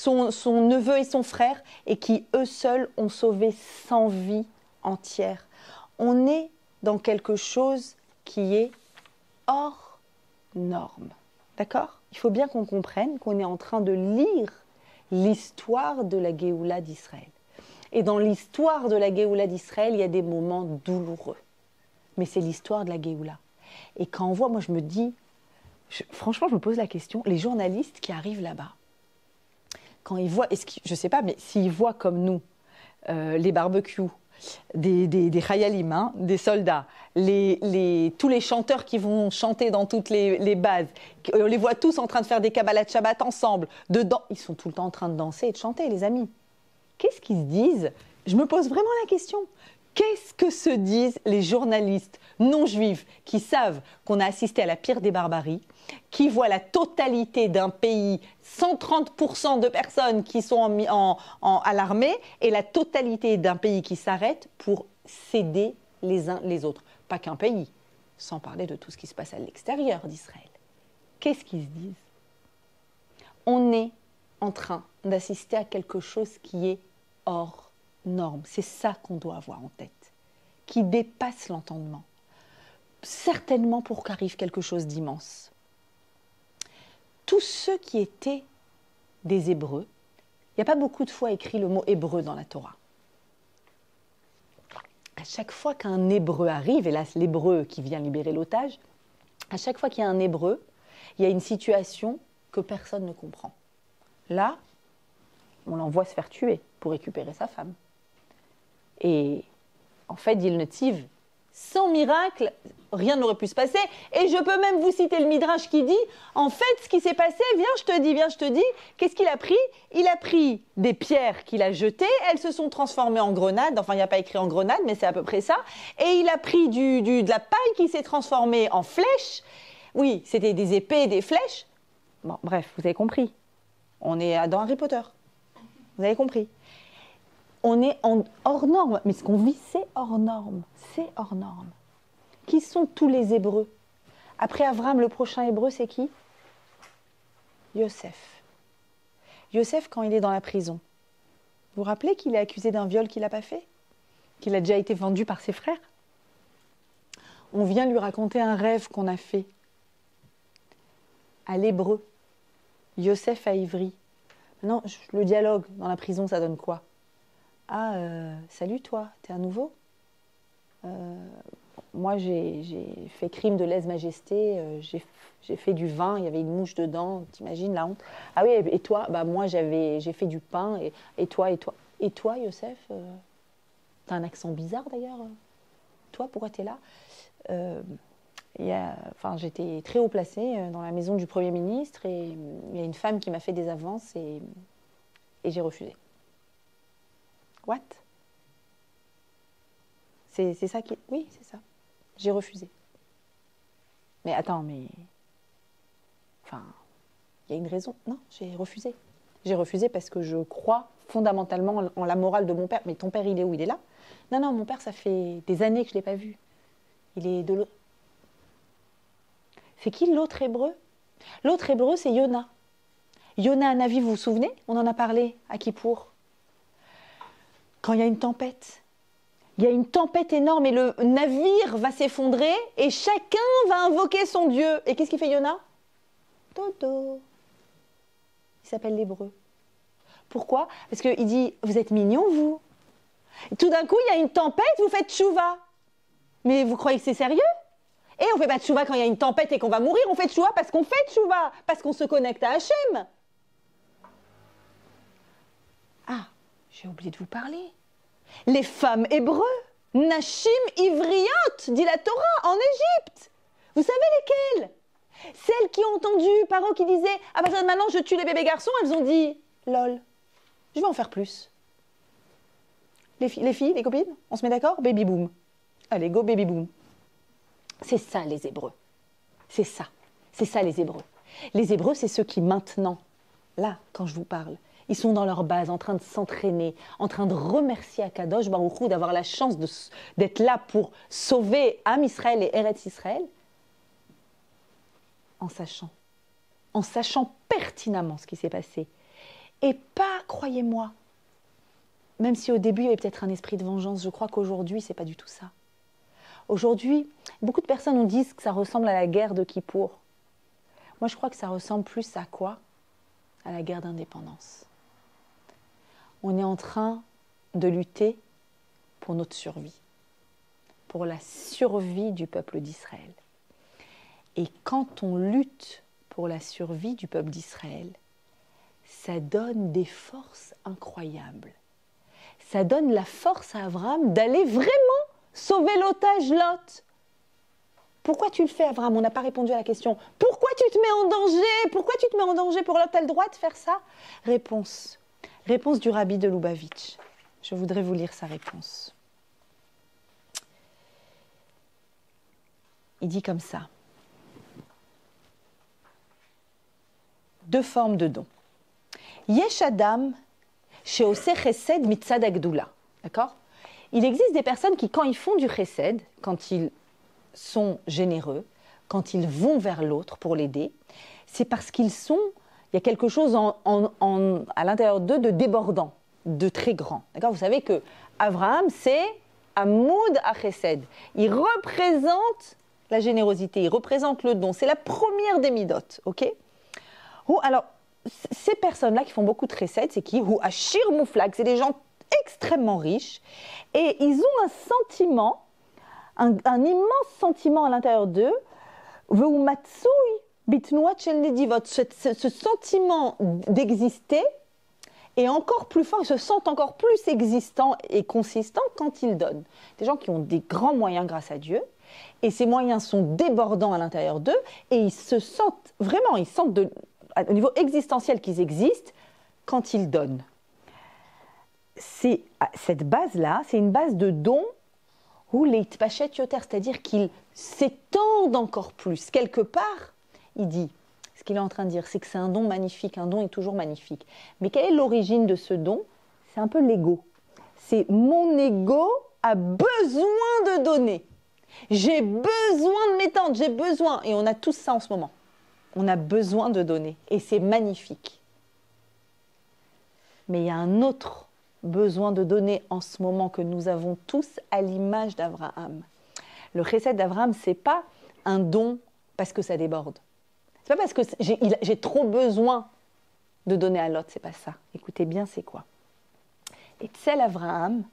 neveu et son frère, et qui eux seuls ont sauvé 100 vies entières. On est dans quelque chose qui est hors norme. D'accord? Il faut bien qu'on comprenne qu'on est en train de lire l'histoire de la Géoula d'Israël. Et dans l'histoire de la Géoula d'Israël, il y a des moments douloureux. Mais c'est l'histoire de la Géoula. Et quand on voit, moi je me dis, franchement je me pose la question, les journalistes qui arrivent là-bas, quand ils voient, je ne sais pas, mais s'ils voient comme nous, les barbecues, des chayalim, hein, des soldats, tous les chanteurs qui vont chanter dans toutes les bases, on les voit tous en train de faire des Kabbalat Shabbat ensemble, dedans, ils sont tout le temps en train de danser et de chanter, les amis. Qu'est-ce qu'ils se disent? Je me pose vraiment la question. Qu'est-ce que se disent les journalistes non juifs qui savent qu'on a assisté à la pire des barbaries, qui voient la totalité d'un pays, 130% de personnes qui sont à l'armée, et la totalité d'un pays qui s'arrête pour s'aider les uns les autres. Pas qu'un pays, sans parler de tout ce qui se passe à l'extérieur d'Israël. Qu'est-ce qu'ils se disent? On est en train d'assister à quelque chose qui est hors norme. C'est ça qu'on doit avoir en tête, qui dépasse l'entendement. Certainement pour qu'arrive quelque chose d'immense. Tous ceux qui étaient des Hébreux, il n'y a pas beaucoup de fois écrit le mot hébreu dans la Torah. À chaque fois qu'un Hébreu arrive, et là c'est l'Hébreu qui vient libérer l'otage, à chaque fois qu'il y a un Hébreu, il y a une situation que personne ne comprend. Là, on l'envoie se faire tuer pour récupérer sa femme. Et en fait, dit le Netziv, sans miracle, rien n'aurait pu se passer. Et je peux même vous citer le Midrash qui dit, en fait, ce qui s'est passé, viens, je te dis, qu'est-ce qu'il a pris? Il a pris des pierres qu'il a jetées, elles se sont transformées en grenades, enfin, il n'y a pas écrit en grenade, mais c'est à peu près ça. Et il a pris de la paille qui s'est transformée en flèches. Oui, c'était des épées, des flèches. Bon, bref, vous avez compris. On est dans Harry Potter. Vous avez compris. On est hors norme, mais ce qu'on vit, c'est hors norme. C'est hors norme. Qui sont tous les Hébreux? Après Avram, le prochain Hébreu, c'est qui? Yosef. Yosef, quand il est dans la prison, vous vous rappelez qu'il est accusé d'un viol qu'il n'a pas fait? Qu'il a déjà été vendu par ses frères? On vient lui raconter un rêve qu'on a fait à l'Hébreu. Yosef à Ivry. Maintenant, le dialogue dans la prison, ça donne quoi? Ah, salut toi, t'es à nouveau? Moi, j'ai fait crime de lèse-majesté, j'ai fait du vin, il y avait une mouche dedans, t'imagines la honte? Ah oui, et toi? Bah moi, j'ai fait du pain, et toi? Et toi, Yosef? T'as un accent bizarre d'ailleurs. Toi, pourquoi t'es là? J'étais très haut placée dans la maison du Premier ministre, et il y a une femme qui m'a fait des avances, et j'ai refusé. What? C'est ça qui... Oui, c'est ça. J'ai refusé. Mais attends, mais... Enfin, il y a une raison. Non, j'ai refusé. J'ai refusé parce que je crois fondamentalement en la morale de mon père. Mais ton père, il est où? Il est là? Non, non, mon père, ça fait des années que je ne l'ai pas vu. Il est de l'autre... C'est qui l'autre Hébreu? L'autre Hébreu, c'est Yona. Yona Hanavi, vous vous souvenez? On en a parlé à Kippour. Quand il y a une tempête, il y a une tempête énorme et le navire va s'effondrer et chacun va invoquer son Dieu. Et qu'est-ce qu'il fait Yona? Dodo. Il s'appelle l'Hébreu. Pourquoi? Parce qu'il dit, vous êtes mignons, vous. Et tout d'un coup, il y a une tempête, vous faites tchouva. Mais vous croyez que c'est sérieux? Et on ne fait pas tchouva quand il y a une tempête et qu'on va mourir, on fait tchouva parce qu'on fait tchouva, parce qu'on se connecte à Hachem. Ah, j'ai oublié de vous parler. Les femmes hébreux, Nashim Ivriot, dit la Torah, en Égypte. Vous savez lesquelles? Celles qui ont entendu Paro qui disait « À partir de maintenant, je tue les bébés garçons », elles ont dit « Lol, je vais en faire plus. » Les filles, les copines, on se met d'accord? Baby boom. Allez, go baby boom. C'est ça les Hébreux. C'est ça. C'est ça les Hébreux. Les Hébreux, c'est ceux qui maintenant, là, quand je vous parle, ils sont dans leur base, en train de s'entraîner, en train de remercier Akadosh Baruch Hu d'avoir la chance d'être là pour sauver Am Israël et Eretz Israël, en sachant pertinemment ce qui s'est passé. Et pas, croyez-moi, même si au début il y avait peut-être un esprit de vengeance, je crois qu'aujourd'hui, c'est pas du tout ça. Aujourd'hui, beaucoup de personnes nous disent que ça ressemble à la guerre de Kippour. Moi, je crois que ça ressemble plus à quoi? À la guerre d'indépendance. On est en train de lutter pour notre survie, pour la survie du peuple d'Israël. Et quand on lutte pour la survie du peuple d'Israël, ça donne des forces incroyables. Ça donne la force à Abraham d'aller vraiment sauver l'otage Lot. Pourquoi tu le fais, Abraham? On n'a pas répondu à la question. Pourquoi tu te mets en danger? Pourquoi tu te mets en danger pour Lot? Tu as le droit de faire ça? Réponse. Réponse du rabbi de Lubavitch. Je voudrais vous lire sa réponse. il dit comme ça. Deux formes de dons. Yesh Adam she'oseh chesed mitzad hagdula. D'accord? Il existe des personnes qui, quand ils font du chesed, quand ils sont généreux, quand ils vont vers l'autre pour l'aider, c'est parce qu'il y a quelque chose à l'intérieur d'eux de débordant, de très grand. D'accord? Vous savez que Abraham, c'est Amoud HaChesed. Il représente la générosité, il représente le don. C'est la première des midotes, ok? Alors, ces personnes-là qui font beaucoup de chesed, c'est qui? Ou Ashir Mouflag, c'est des gens extrêmement riches et ils ont un sentiment, un immense sentiment à l'intérieur d'eux, ce sentiment d'exister est encore plus fort, ils se sentent encore plus existants et consistants quand ils donnent. Des gens qui ont des grands moyens grâce à Dieu, et ces moyens sont débordants à l'intérieur d'eux, et ils se sentent vraiment, au niveau existentiel qu'ils existent quand ils donnent. Cette base-là, c'est une base de don où les tpachet yoter, c'est-à-dire qu'ils s'étendent encore plus. Quelque part, il dit, ce qu'il est en train de dire, c'est que c'est un don magnifique, un don est toujours magnifique. Mais quelle est l'origine de ce don? C'est un peu l'ego. C'est mon ego a besoin de donner. J'ai besoin de m'étendre, j'ai besoin. Et on a tous ça en ce moment. On a besoin de donner. Et c'est magnifique. Mais il y a un autre besoin de donner en ce moment que nous avons tous à l'image d'Abraham. Le chesed d'Abraham, ce n'est pas un don parce que ça déborde. Ce n'est pas parce que j'ai trop besoin de donner à l'autre, c'est pas ça. Écoutez bien, c'est quoi? Et Tzel Abraham,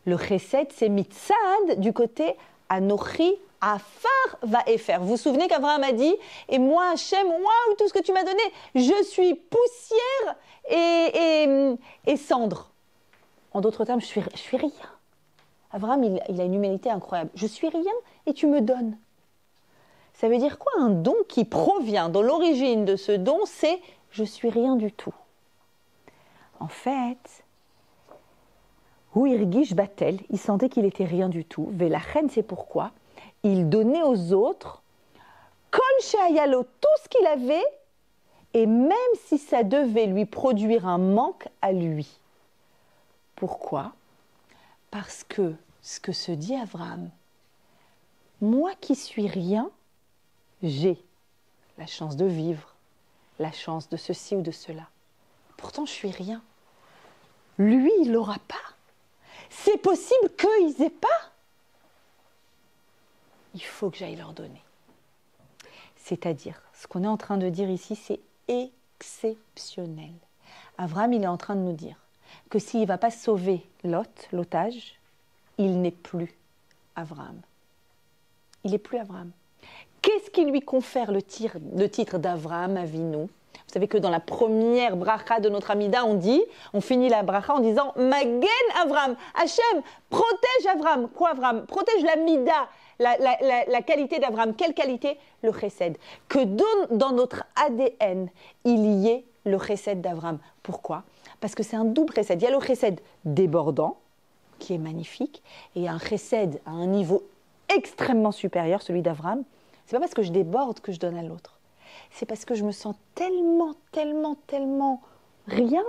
le chesed, c'est mitzad du côté Anochi Afar va faire. Vous vous souvenez qu'Abraham a dit, et moi Hachem, waouh, tout ce que tu m'as donné, je suis poussière et cendre. En d'autres termes, je suis rien. Abraham, il a une humilité incroyable. Je suis rien et tu me donnes. Ça veut dire quoi un don qui provient, dont l'origine de ce don, c'est je suis rien du tout. En fait, où Irgish Batel, il sentait qu'il était rien du tout. Velachen, c'est pourquoi il donnait aux autres Kol Sheayalo, tout ce qu'il avait, et même si ça devait lui produire un manque à lui. Pourquoi? Parce que ce que se dit Abraham, moi qui suis rien, j'ai la chance de vivre, la chance de ceci ou de cela. Pourtant, je suis rien. Lui, il l'aura pas. C'est possible qu'ils n'aient pas. Il faut que j'aille leur donner. C'est-à-dire, ce qu'on est en train de dire ici, c'est exceptionnel. Abraham, il est en train de nous dire que s'il ne va pas sauver Lot, l'otage, il n'est plus Abraham. Il n'est plus Abraham. Qu'est-ce qui lui confère le titre d'Avraham Avinu? Vous savez que dans la première bracha de notre Amida, on finit la bracha en disant Magen Avraham, Hachem, protège Avraham. Quoi Avraham? Protège la Mida, la qualité d'Avraham. Quelle qualité? Le chesed. Que dans notre ADN, il y ait le chesed d'Avraham. Pourquoi? Parce que c'est un double chesed. Il y a le chesed débordant, qui est magnifique, et il y a un chesed à un niveau extrêmement supérieur, celui d'Avraham. C'est pas parce que je déborde que je donne à l'autre. C'est parce que je me sens tellement rien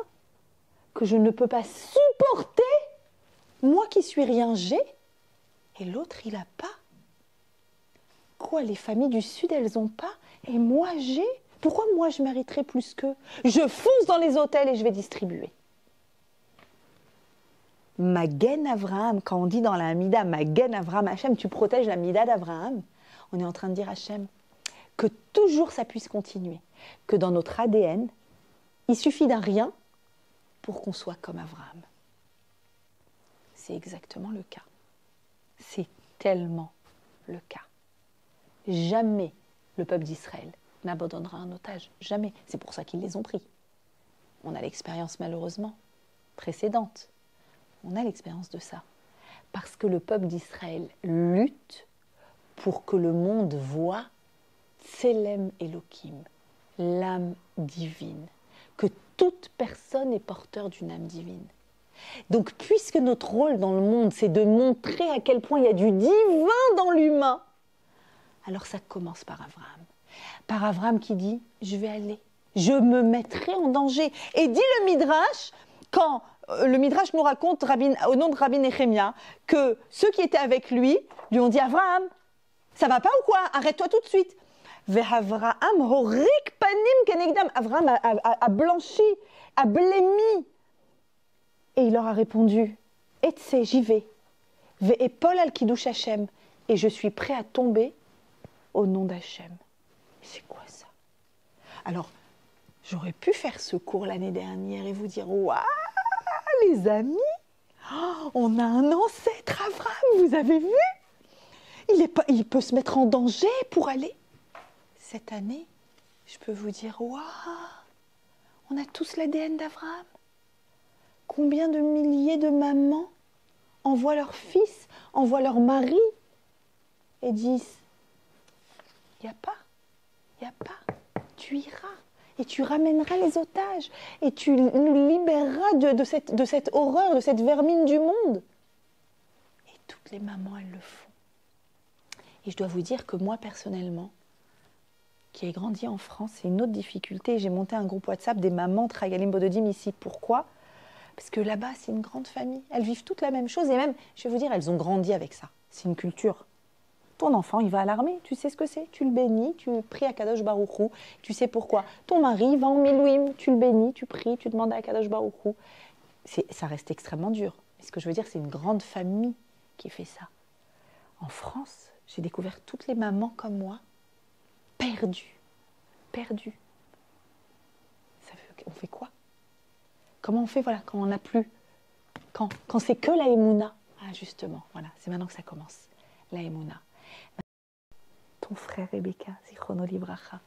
que je ne peux pas supporter, moi qui suis rien, j'ai, et l'autre, il n'a pas. Quoi, les familles du Sud, elles n'ont pas, et moi, j'ai? Pourquoi moi, je mériterais plus qu'eux? Je fonce dans les hôtels et je vais distribuer. Magen Avraham, quand on dit dans la Hamida, Magen Avraham, Hachem, tu protèges la Mida d'Avraham, on est en train de dire Hachem, que toujours ça puisse continuer, que dans notre ADN, il suffit d'un rien pour qu'on soit comme Avraham. C'est exactement le cas. C'est tellement le cas. Jamais le peuple d'Israël n'abandonnera un otage. Jamais. C'est pour ça qu'ils les ont pris. On a l'expérience malheureusement précédente. On a l'expérience de ça. Parce que le peuple d'Israël lutte pour que le monde voit Tselem Elohim, l'âme divine. Que toute personne est porteur d'une âme divine. Donc, puisque notre rôle dans le monde, c'est de montrer à quel point il y a du divin dans l'humain, Alors ça commence par Abraham. Par Abraham qui dit, je vais aller, je me mettrai en danger. Et dit le Midrash, quand le Midrash nous raconte, au nom de Rabbi Nechemia, que ceux qui étaient avec lui ont dit, Abraham, ça va pas ou quoi? Arrête-toi tout de suite. Ve'Avraham horik panim kenegdam. Abraham a blanchi, a blêmi. Et il leur a répondu, Etse, j'y vais. Ve'epol al kiddush Hashem. Et je suis prêt à tomber au nom d'Hachem. C'est quoi ça? Alors, j'aurais pu faire ce cours l'année dernière et vous dire, waouh, les amis, on a un ancêtre Abraham, vous avez vu? Il peut se mettre en danger pour aller. Cette année, je peux vous dire, waouh, on a tous l'ADN d'Abraham. Combien de milliers de mamans envoient leur fils, envoient leur mari et disent, il n'y a pas, tu iras et tu ramèneras les otages et tu nous libéreras de cette horreur, de cette vermine du monde. Et toutes les mamans, elles le font. Et je dois vous dire que moi, personnellement, qui ai grandi en France, c'est une autre difficulté. J'ai monté un groupe WhatsApp des mamans Tragalim Bododim ici. Pourquoi? Parce que là-bas, c'est une grande famille. Elles vivent toutes la même chose et même, je vais vous dire, elles ont grandi avec ça. C'est une culture. Ton enfant, il va à l'armée, tu sais ce que c'est, tu le bénis, tu pries à Kadosh Baruch Hu, tu sais pourquoi. Ton mari va en Milouim, tu le bénis, tu pries, tu demandes à Kadosh Baruch Hu. Ça reste extrêmement dur. Mais ce que je veux dire, c'est une grande famille qui fait ça. En France, j'ai découvert toutes les mamans comme moi, perdues. On fait quoi? Comment on fait, voilà, quand on n'a plus, quand c'est que la Emouna? Ah, justement, voilà, c'est maintenant que ça commence, la Emouna. Ton frère Rebecca, Zichrono Livracha,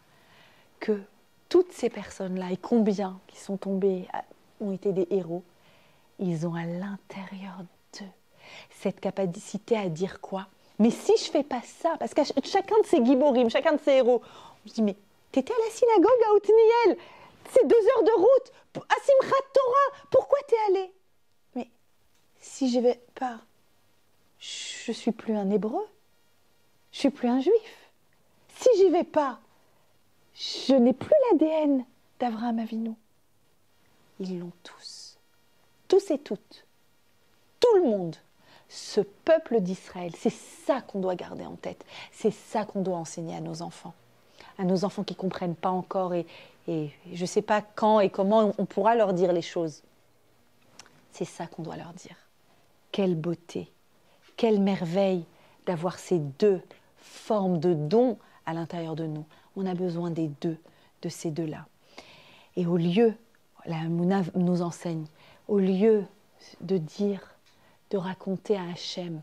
que toutes ces personnes-là, et combien qui sont tombés, ont été des héros, ils ont à l'intérieur d'eux cette capacité à dire quoi? Mais si je fais pas ça, parce que chacun de ces giborim, chacun de ces héros, on se dit, mais t'étais à la synagogue à Otniel, c'est 2 heures de route, à Simchat Torah, pourquoi t'es allé? Mais si je vais pas, je suis plus un hébreu, je suis plus un juif. Si j'y vais pas, je n'ai plus l'ADN d'Avraham Avinu. Ils l'ont tous et toutes, tout le monde. Ce peuple d'Israël, c'est ça qu'on doit garder en tête, c'est ça qu'on doit enseigner à nos enfants qui ne comprennent pas encore et je ne sais pas quand et comment on pourra leur dire les choses. C'est ça qu'on doit leur dire. Quelle beauté, quelle merveille d'avoir ces 2 formes de dons à l'intérieur de nous. On a besoin des 2, de ces 2-là. Et au lieu, la Mouna nous enseigne, au lieu de dire, de raconter à Hachem,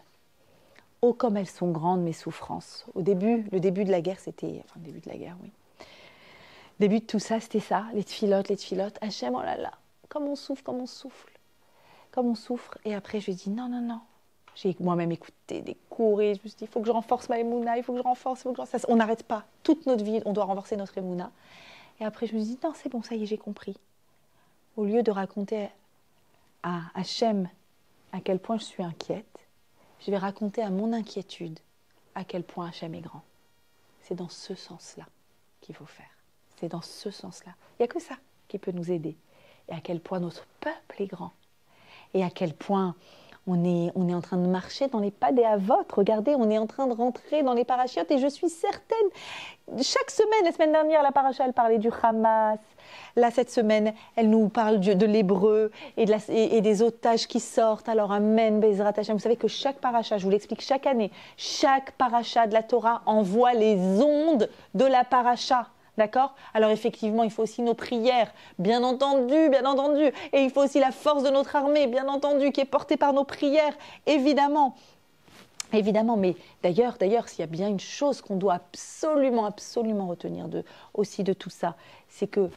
oh comme elles sont grandes mes souffrances. Le début de la guerre, c'était, enfin le début de la guerre, oui. Le début de tout ça, c'était ça, les tfilotes. Hachem, oh là là, comme on souffle. Et après, je lui ai dit, non. J'ai moi-même écouté des cours et je me suis dit, il faut que je renforce ma Emouna, on n'arrête pas. Toute notre vie, on doit renforcer notre Emouna. Et après, je me suis dit, non, c'est bon, ça y est, j'ai compris. Au lieu de raconter à Hachem à quel point je suis inquiète, je vais raconter à mon inquiétude à quel point Hachem est grand. C'est dans ce sens-là qu'il faut faire. C'est dans ce sens-là. Il n'y a que ça qui peut nous aider. Et à quel point notre peuple est grand. Et à quel point on est en train de marcher dans les pas des Havot. Regardez, on est en train de rentrer dans les parachiotes et je suis certaine, chaque semaine, la semaine dernière, la paracha, elle parlait du Hamas. Là, cette semaine, elle nous parle de l'hébreu et des otages qui sortent. Alors, Amen, Bezrat Hashem. Vous savez que chaque paracha, je vous l'explique chaque année, chaque paracha de la Torah envoie les ondes de la paracha. D'accord? Alors effectivement, il faut aussi nos prières, bien entendu, et il faut aussi la force de notre armée, bien entendu, qui est portée par nos prières, évidemment. Mais d'ailleurs, s'il y a bien une chose qu'on doit absolument retenir aussi de tout ça, c'est que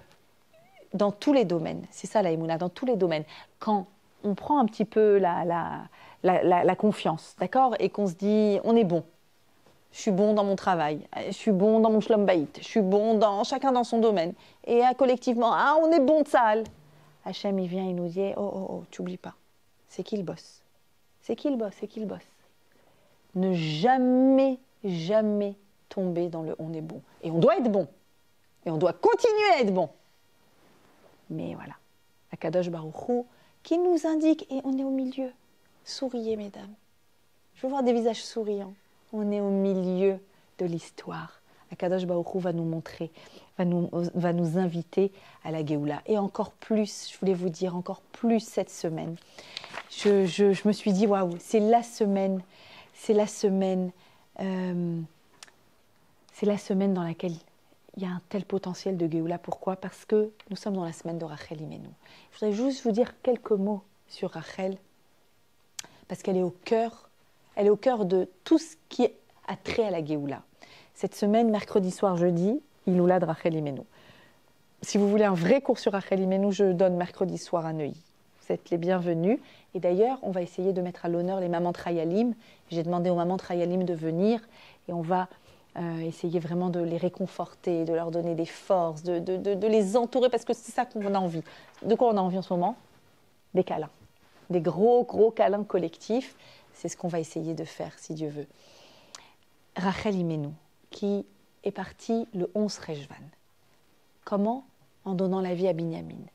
dans tous les domaines, c'est ça la Emouna, dans tous les domaines, quand on prend un petit peu la confiance, d'accord? Et qu'on se dit, on est bon. Je suis bon dans mon travail, je suis bon dans mon shlom bayit, je suis bon chacun dans son domaine. Et collectivement, on est bon de Tzahal. Hachem, il vient, il nous dit, oh, tu oublies pas. C'est qui le boss? C'est qui le boss? Ne jamais tomber dans le on est bon. Et on doit être bon. Et on doit continuer à être bon. Mais voilà, Akadosh Baruch Hu qui nous indique, et on est au milieu. Souriez, mesdames. Je veux voir des visages souriants. On est au milieu de l'histoire. Akadosh Baruch Hu va nous montrer, va nous inviter à la Géoula. Et encore plus, je voulais vous dire, encore plus cette semaine. Je me suis dit, waouh, c'est la semaine dans laquelle il y a un tel potentiel de Géoula. Pourquoi ? Parce que nous sommes dans la semaine de Rachel Imenu. Je voudrais juste vous dire quelques mots sur Rachel, parce qu'elle est au cœur de tout ce qui a trait à la Géoula. Cette semaine, mercredi soir, jeudi, Iloula de Rachel Imenu. Si vous voulez un vrai cours sur Rachel Imenu, je donne mercredi soir à Neuilly. Vous êtes les bienvenus. Et d'ailleurs, on va essayer de mettre à l'honneur les mamans Trayalim. J'ai demandé aux mamans Trayalim de venir et on va essayer vraiment de les réconforter, de leur donner des forces, de les entourer, parce que c'est ça qu'on a envie. De quoi on a envie en ce moment ? Des câlins. Des gros câlins collectifs. C'est ce qu'on va essayer de faire, si Dieu veut. Rachel Imenu, qui est partie le 11 Rejvan. Comment ? En donnant la vie à Binyamin.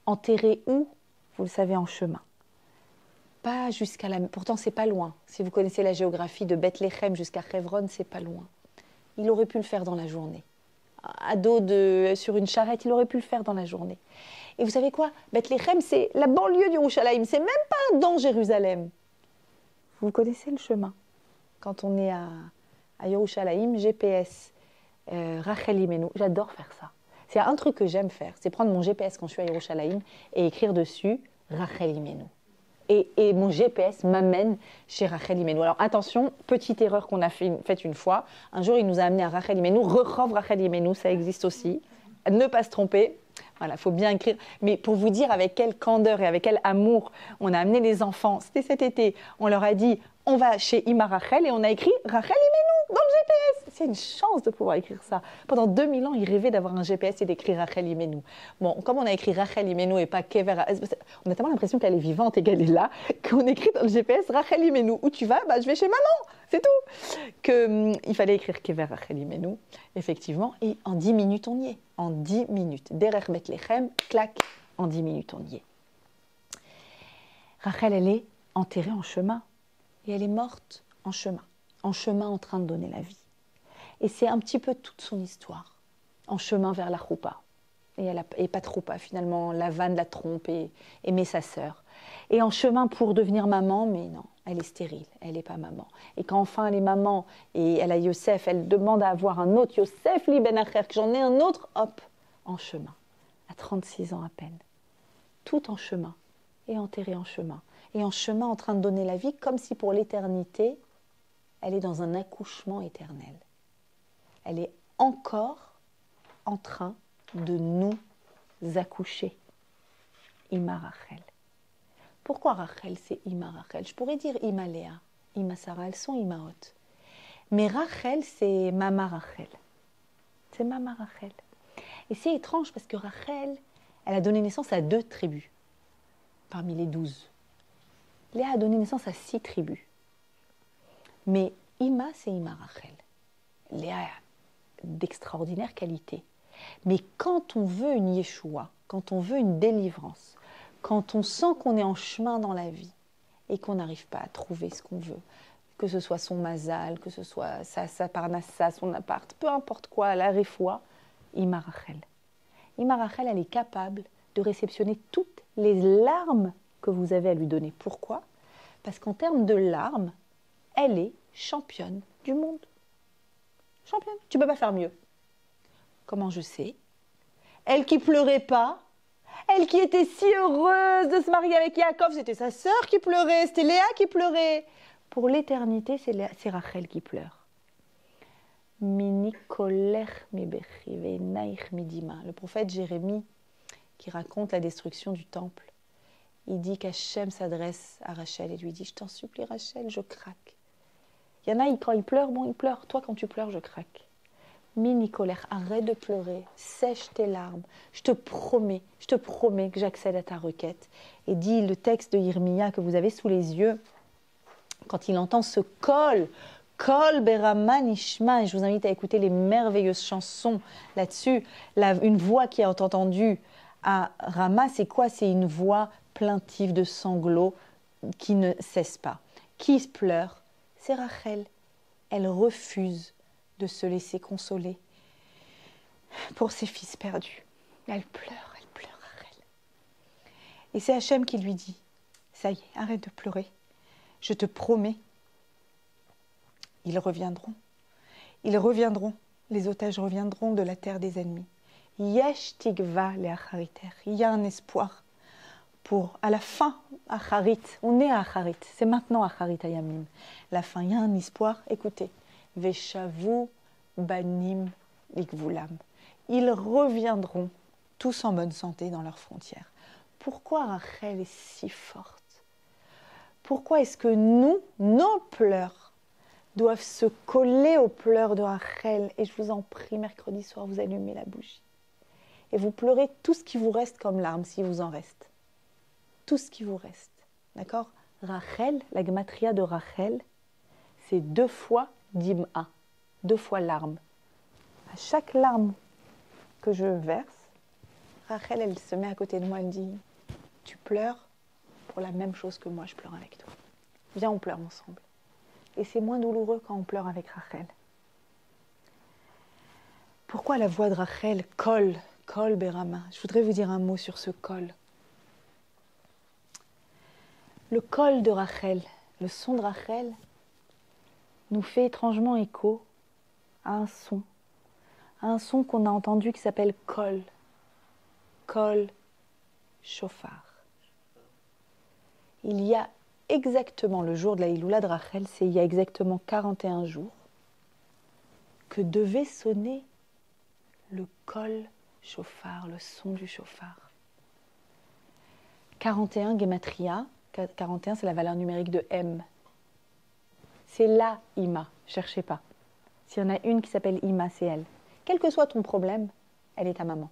Enterré où ? Vous le savez, en chemin. Pas jusqu'à la... Pourtant, c'est pas loin. Si vous connaissez la géographie de Bethléem jusqu'à Hebron, c'est pas loin. Il aurait pu le faire dans la journée. À dos sur une charrette, il aurait pu le faire dans la journée. Et vous savez quoi ? Bethléem, c'est la banlieue d'Yerushalayim. C'est même pas dans Jérusalem. Vous connaissez le chemin. Quand on est à Yerushalayim, GPS, Rachel Imenu, j'adore faire ça. C'est un truc que j'aime faire, c'est prendre mon GPS quand je suis à Yerushalayim et écrire dessus Rachel Imenu. Et mon GPS m'amène chez Rachel Imenu. Alors attention, petite erreur qu'on a faite une fois. Un jour, il nous a amené à Rachel Imenu, Rechov Rachel Imenu, ça existe aussi. Ne pas se tromper. Voilà, il faut bien écrire. Mais pour vous dire avec quelle candeur et avec quel amour on a amené les enfants, c'était cet été, on leur a dit, on va chez Ima Rachel et on a écrit Rachel Imenu dans le GPS. C'est une chance de pouvoir écrire ça. Pendant 2000 ans, ils rêvaient d'avoir un GPS et d'écrire Rachel Imenu. Bon, comme on a écrit Rachel Imenu et pas Kever, on a tellement l'impression qu'elle est vivante et qu'elle est là, qu'on écrit dans le GPS Rachel Imenu. Où tu vas ? Bah, je vais chez maman, c'est tout. Il fallait écrire Kever Rachel Imenu, effectivement, et en 10 minutes, on y est. En 10 minutes. Derech Bethléem, clac, en 10 minutes, on y est. Rachel, elle est enterrée en chemin. Et elle est morte en chemin en train de donner la vie. Et c'est un petit peu toute son histoire, en chemin vers la choupa. Et pas de choupa, finalement, Lavan la trompe et aimait sa sœur. Et en chemin pour devenir maman, mais non, elle est stérile, elle n'est pas maman. Et quand enfin elle est maman, et elle a Yosef, elle demande à avoir un autre, Yosef li ben Acher, que j'en ai un autre, hop, en chemin, à 36 ans à peine. Tout en chemin, et enterrée en chemin. Et en chemin en train de donner la vie, comme si pour l'éternité, elle est dans un accouchement éternel. Elle est encore en train de nous accoucher. Ima Rachel. Pourquoi Rachel, c'est Ima Rachel ? Je pourrais dire Ima Léa, Ima Sarah, elles sont Imaot. Mais Rachel, c'est Mama Rachel. C'est Mama Rachel. Et c'est étrange parce que Rachel, elle a donné naissance à 2 tribus, parmi les 12. Léa a donné naissance à 6 tribus. Mais Ima, c'est Ima Rachel. Léa a d'extraordinaires qualités. Mais quand on veut une Yeshua, quand on veut une délivrance, quand on sent qu'on est en chemin dans la vie et qu'on n'arrive pas à trouver ce qu'on veut, que ce soit son mazal, que ce soit sa parnassa, son appart, peu importe quoi, la réfoua, Ima Rachel. Ima Rachel, elle est capable de réceptionner toutes les larmes que vous avez à lui donner. Pourquoi ? Parce qu'en termes de larmes, elle est championne du monde. Championne, tu ne peux pas faire mieux. Comment je sais ? Elle qui pleurait pas, elle qui était si heureuse de se marier avec Yaakov, c'était sa sœur qui pleurait, c'était Léa qui pleurait. Pour l'éternité, c'est Rachel qui pleure. Le prophète Jérémie, qui raconte la destruction du temple, il dit qu'Hachem s'adresse à Rachel et lui dit « Je t'en supplie Rachel, je craque. » Il y en a, quand ils pleurent, bon, ils pleurent. Toi, quand tu pleures, je craque. Mini colère, arrête de pleurer, sèche tes larmes. Je te promets que j'accède à ta requête. Et dit le texte de Yirmiya que vous avez sous les yeux, quand il entend ce col Kol berama nishma. Et je vous invite à écouter les merveilleuses chansons là-dessus. Une voix qui est entendue à Rama, c'est quoi? C'est une voix plaintive de sanglots qui ne cesse pas. Qui pleure? C'est Rachel. Elle refuse de se laisser consoler pour ses fils perdus. Elle pleure Rachel. Et c'est Hachem qui lui dit, ça y est, arrête de pleurer. Je te promets, ils reviendront. Ils reviendront. Les otages reviendront de la terre des ennemis. Yesh tigva le achariter. Il y a un espoir pour, à la fin, Acharit. On est à Acharit. C'est maintenant Acharit Ayamim. La fin, il y a un espoir. Écoutez. Veshavu banim likvulam. Ils reviendront tous en bonne santé dans leurs frontières. Pourquoi Rachel est si forte? Pourquoi est-ce que nous, nos pleurs, doivent se coller aux pleurs de Rachel? Et je vous en prie, mercredi soir, vous allumez la bougie. Et vous pleurez tout ce qui vous reste comme larmes, s'il vous en reste. Tout ce qui vous reste. D'accord? Rachel, la gematria de Rachel, c'est 2 fois dim'a, 2 fois larmes. À chaque larme que je verse, Rachel, elle se met à côté de moi, elle dit, tu pleures pour la même chose que moi, je pleure avec toi. Viens, on pleure ensemble. Et c'est moins douloureux quand on pleure avec Rachel. Pourquoi la voix de Rachel, Kol berama? Je voudrais vous dire un mot sur ce Kol. Le Kol de Rachel, le son de Rachel, nous fait étrangement écho à un son qu'on a entendu qui s'appelle Kol Shofar. Il y a exactement, le jour de la Hiloula de Rachel, c'est il y a exactement 41 jours, que devait sonner le Kol Shofar, le son du Shofar. 41, Gematria, 41 c'est la valeur numérique de M. C'est la Ima, cherchez pas. S'il y en a une qui s'appelle Ima, c'est elle. Quel que soit ton problème, elle est ta maman.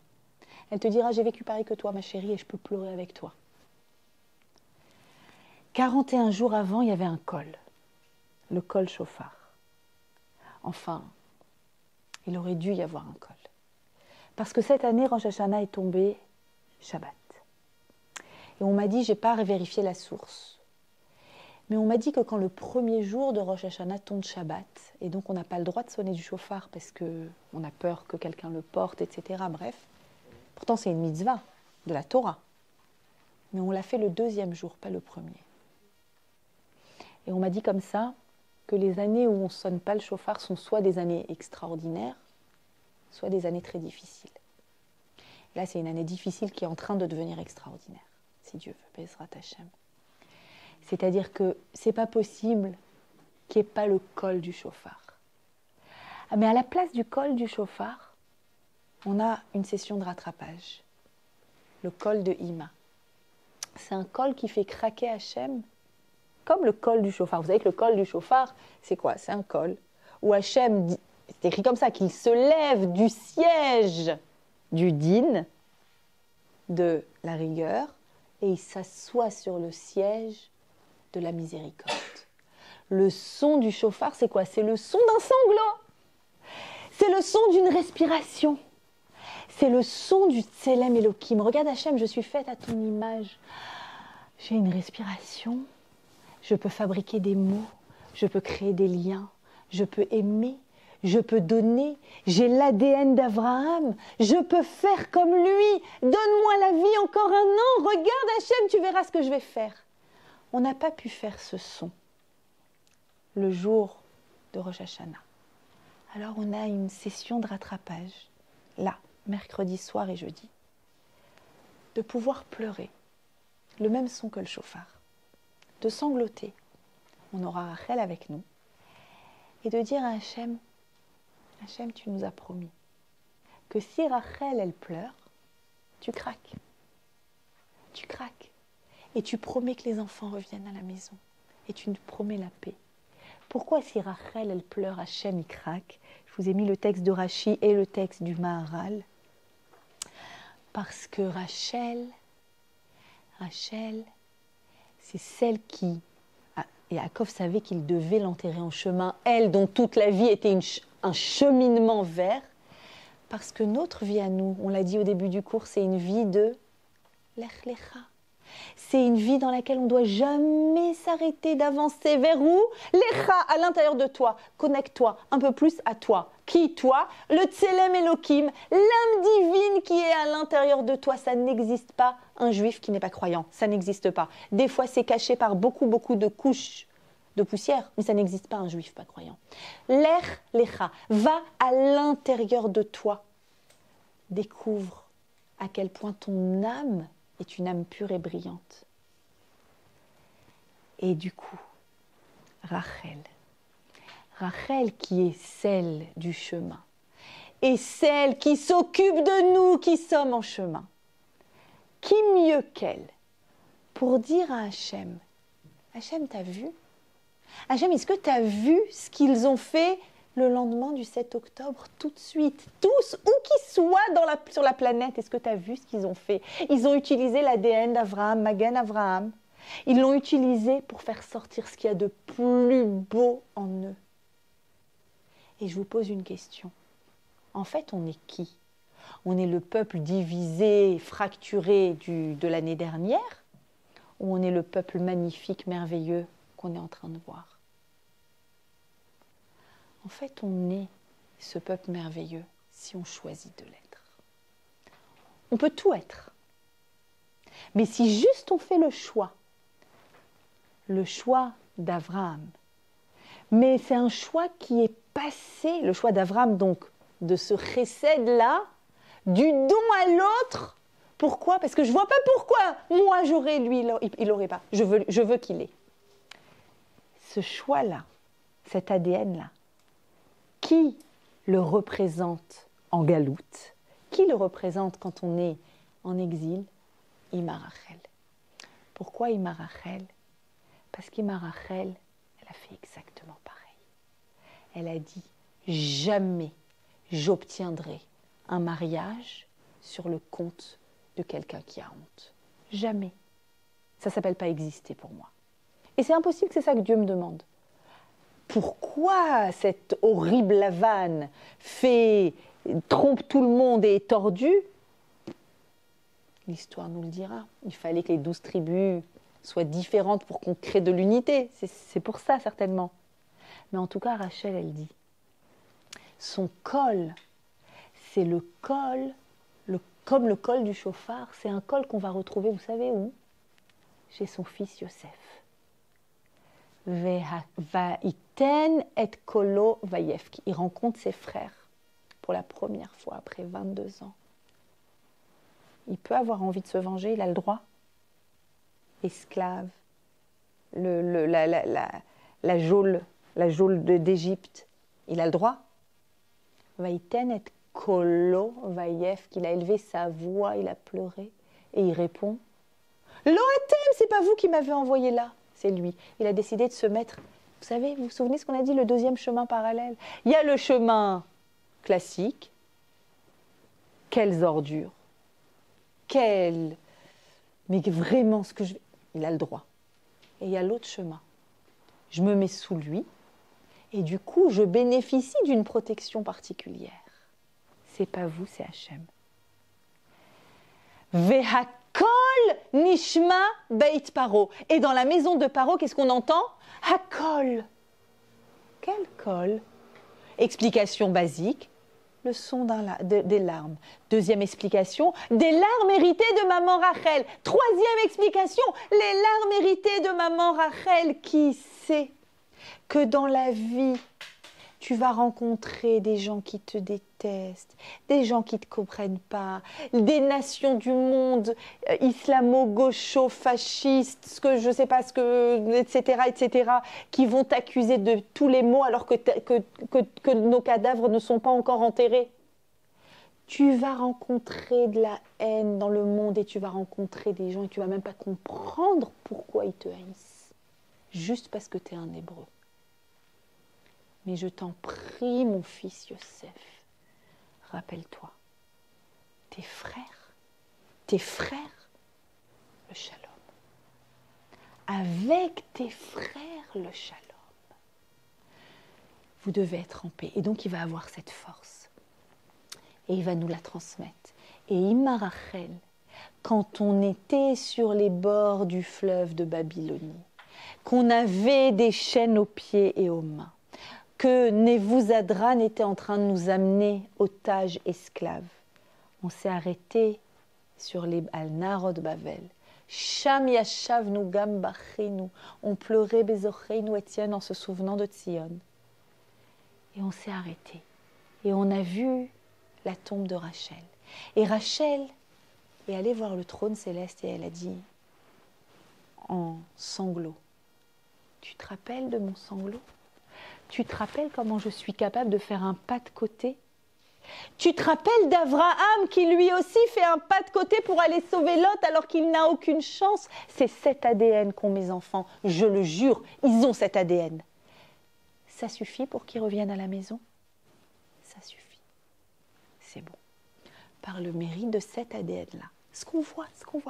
Elle te dira, j'ai vécu pareil que toi, ma chérie, et je peux pleurer avec toi. 41 jours avant, il y avait un Kol, le Kol Shofar. Enfin, il aurait dû y avoir un Kol. Parce que cette année, Rosh Hashanah est tombé Shabbat. Et on m'a dit, je n'ai pas vérifié la source. Mais on m'a dit que quand le premier jour de Rosh Hashanah tombe Shabbat, et donc on n'a pas le droit de sonner du chauffard parce qu'on a peur que quelqu'un le porte, etc. Bref, pourtant c'est une mitzvah de la Torah. Mais on l'a fait le 2e jour, pas le premier. Et on m'a dit comme ça que les années où on ne sonne pas le chauffard sont soit des années extraordinaires, soit des années très difficiles. Là, c'est une année difficile qui est en train de devenir extraordinaire, si Dieu veut, Bezrat Hashem. C'est-à-dire que ce n'est pas possible qu'il n'y ait pas le Kol du chauffard. Mais à la place du Kol du chauffard, on a une session de rattrapage. Le Kol de Ima. C'est un Kol qui fait craquer Hachem, comme le Kol du chauffard. Vous savez que le Kol du chauffard, c'est quoi? C'est un Kol où Hachem, c'est écrit comme ça, qu'il se lève du siège du din, de la rigueur, et il s'assoit sur le siège de la miséricorde. Le son du chauffard, c'est quoi? C'est le son d'un sanglot. C'est le son d'une respiration. C'est le son du Tselem Elohim. Regarde Hachem, je suis faite à ton image. J'ai une respiration. Je peux fabriquer des mots. Je peux créer des liens. Je peux aimer. Je peux donner. J'ai l'ADN d'Abraham. Je peux faire comme lui. Donne-moi la vie encore un an. Regarde Hachem, tu verras ce que je vais faire. On n'a pas pu faire ce son le jour de Rosh Hashanah. Alors on a une session de rattrapage, là, mercredi soir et jeudi, de pouvoir pleurer, le même son que le chauffard, de sangloter. On aura Rachel avec nous, et de dire à Hachem, Hachem, tu nous as promis que si Rachel, elle pleure, tu craques. Tu craques. Et tu promets que les enfants reviennent à la maison. Et tu nous promets la paix. Pourquoi si Rachel, elle pleure, Hachem, il craque? Je vous ai mis le texte de Rashi et le texte du Maharal. Parce que Rachel, c'est celle qui Et Yaakov savait qu'il devait l'enterrer en chemin, elle dont toute la vie était un cheminement vers, parce que notre vie à nous, on l'a dit au début du cours, c'est une vie de lech lecha. C'est une vie dans laquelle on ne doit jamais s'arrêter d'avancer. Vers où? Lecha, à l'intérieur de toi. Connecte-toi un peu plus à toi. Qui, toi? Le Tselem Elohim, l'âme divine qui est à l'intérieur de toi. Ça n'existe pas un juif qui n'est pas croyant. Ça n'existe pas. Des fois, c'est caché par beaucoup de couches de poussière, mais ça n'existe pas un juif pas croyant. Lech Lecha, va à l'intérieur de toi. Découvre à quel point ton âme est une âme pure et brillante. Et du coup, Rachel qui est celle du chemin, et celle qui s'occupe de nous qui sommes en chemin, qui mieux qu'elle pour dire à Hachem, Hachem, t'as vu? Hachem, est-ce que t'as vu ce qu'ils ont fait le lendemain du 7 octobre, tout de suite, tous, où qu'ils soient sur la planète, est-ce que tu as vu ce qu'ils ont fait? Ils ont utilisé l'ADN d'Avraham, Magen Avraham. Ils l'ont utilisé pour faire sortir ce qu'il y a de plus beau en eux. Et je vous pose une question. En fait, on est qui? On est le peuple divisé, fracturé de l'année dernière? Ou on est le peuple magnifique, merveilleux qu'on est en train de voir? En fait, on est ce peuple merveilleux si on choisit de l'être. On peut tout être. Mais si juste on fait le choix d'Abraham, mais c'est un choix qui est passé, le choix d'Abraham, donc de ce chesed-là, du don à l'autre. Pourquoi? Parce que je ne vois pas pourquoi moi j'aurais, lui, il n'aurait pas. Je veux qu'il ait. Ce choix-là, cet ADN-là, qui le représente en galoute? Qui le représente quand on est en exil? Ima Rachel. Pourquoi Ima Rachel? Parce qu'Ima Rachel, elle a fait exactement pareil. Elle a dit, jamais j'obtiendrai un mariage sur le compte de quelqu'un qui a honte. Jamais. Ça ne s'appelle pas exister pour moi. Et c'est impossible, c'est ça que Dieu me demande. Pourquoi cette horrible Lavan trompe tout le monde et est tordue? L'histoire nous le dira. Il fallait que les 12 tribus soient différentes pour qu'on crée de l'unité. C'est pour ça, certainement. Mais en tout cas, Rachel, elle dit, son col, c'est le col, comme le col du chauffard, c'est un col qu'on va retrouver, vous savez où? Chez son fils Yosef. Vaïten et kolo vayefki. Il rencontre ses frères pour la première fois après 22 ans. Il peut avoir envie de se venger, il a le droit. Esclave, la geôle d'Égypte, il a le droit. Vaïten et kolo vayefki. Il a élevé sa voix, il a pleuré et il répond, Loatem, c'est pas vous qui m'avez envoyé là. C'est lui. Il a décidé de se mettre... Vous vous souvenez ce qu'on a dit, le deuxième chemin parallèle? Il y a le chemin classique. Quelles ordures. Mais vraiment, il a le droit. Et il y a l'autre chemin. Je me mets sous lui. Et du coup, je bénéficie d'une protection particulière. C'est pas vous, c'est Hachem. Vehakol nishma beit paro. Et dans la maison de Paro, qu'est-ce qu'on entend? Hakol. Quel col? Explication basique, le son des larmes. Deuxième explication, des larmes héritées de maman Rachel. Troisième explication, les larmes héritées de maman Rachel qui sait que dans la vie, tu vas rencontrer des gens qui te détestent, des gens qui ne te comprennent pas, des nations du monde islamo-gaucho-fascistes, etc., qui vont t'accuser de tous les maux alors que nos cadavres ne sont pas encore enterrés. Tu vas rencontrer de la haine dans le monde et tu vas rencontrer des gens et tu ne vas même pas comprendre pourquoi ils te haïssent, juste parce que tu es un Hébreu. Mais je t'en prie, mon fils Yosef, rappelle-toi, tes frères, le shalom. Avec tes frères, le shalom. Vous devez être en paix. Et donc, il va avoir cette force. Et il va nous la transmettre. Et Ima Rachel, quand on était sur les bords du fleuve de Babylonie, qu'on avait des chaînes aux pieds et aux mains, que Nebuzaradan était en train de nous amener otages esclaves, on s'est arrêté sur les Al-Narod Bavel. Sham yashavnu gam bachinu. On pleurait bezocheinu Étienne en se souvenant de Tzion. Et on s'est arrêté. Et on a vu la tombe de Rachel. Et Rachel est allée voir le trône céleste et elle a dit en sanglots, tu te rappelles de mon sanglot? Tu te rappelles comment je suis capable de faire un pas de côté? Tu te rappelles d'Abraham qui lui aussi fait un pas de côté pour aller sauver Lot alors qu'il n'a aucune chance? C'est cet ADN qu'ont mes enfants, je le jure, ils ont cet ADN. Ça suffit pour qu'ils reviennent à la maison? Ça suffit. C'est bon. Par le mérite de cet ADN-là, ce qu'on voit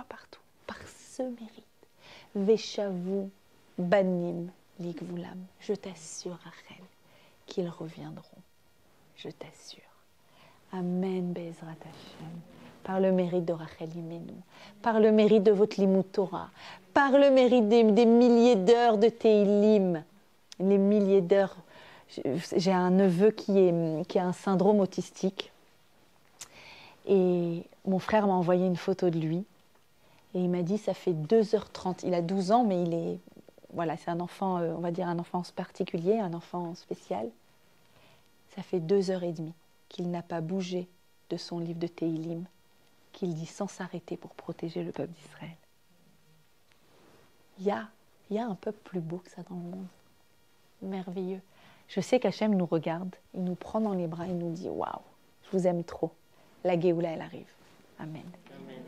partout, par ce mérite. Veshavu banim ligvulam. Je t'assure, Rachel, qu'ils reviendront. Je t'assure. Amen, Bezrat Hashem. Par le mérite de Rachel Imenu, par le mérite de votre Limut Torah, par le mérite des milliers d'heures de Teilim, les milliers d'heures. J'ai un neveu qui a un syndrome autistique. Et mon frère m'a envoyé une photo de lui. Et il m'a dit, ça fait 2h30. Il a 12 ans, mais c'est un enfant, on va dire un enfant particulier, un enfant spécial. Ça fait 2h30 qu'il n'a pas bougé de son livre de Teilim, qu'il dit sans s'arrêter pour protéger le peuple d'Israël. Il y a un peuple plus beau que ça dans le monde. Merveilleux. Je sais qu'Hachem nous regarde, il nous prend dans les bras, il nous dit « Waouh, je vous aime trop ». La Géoula, elle arrive. Amen. Amen.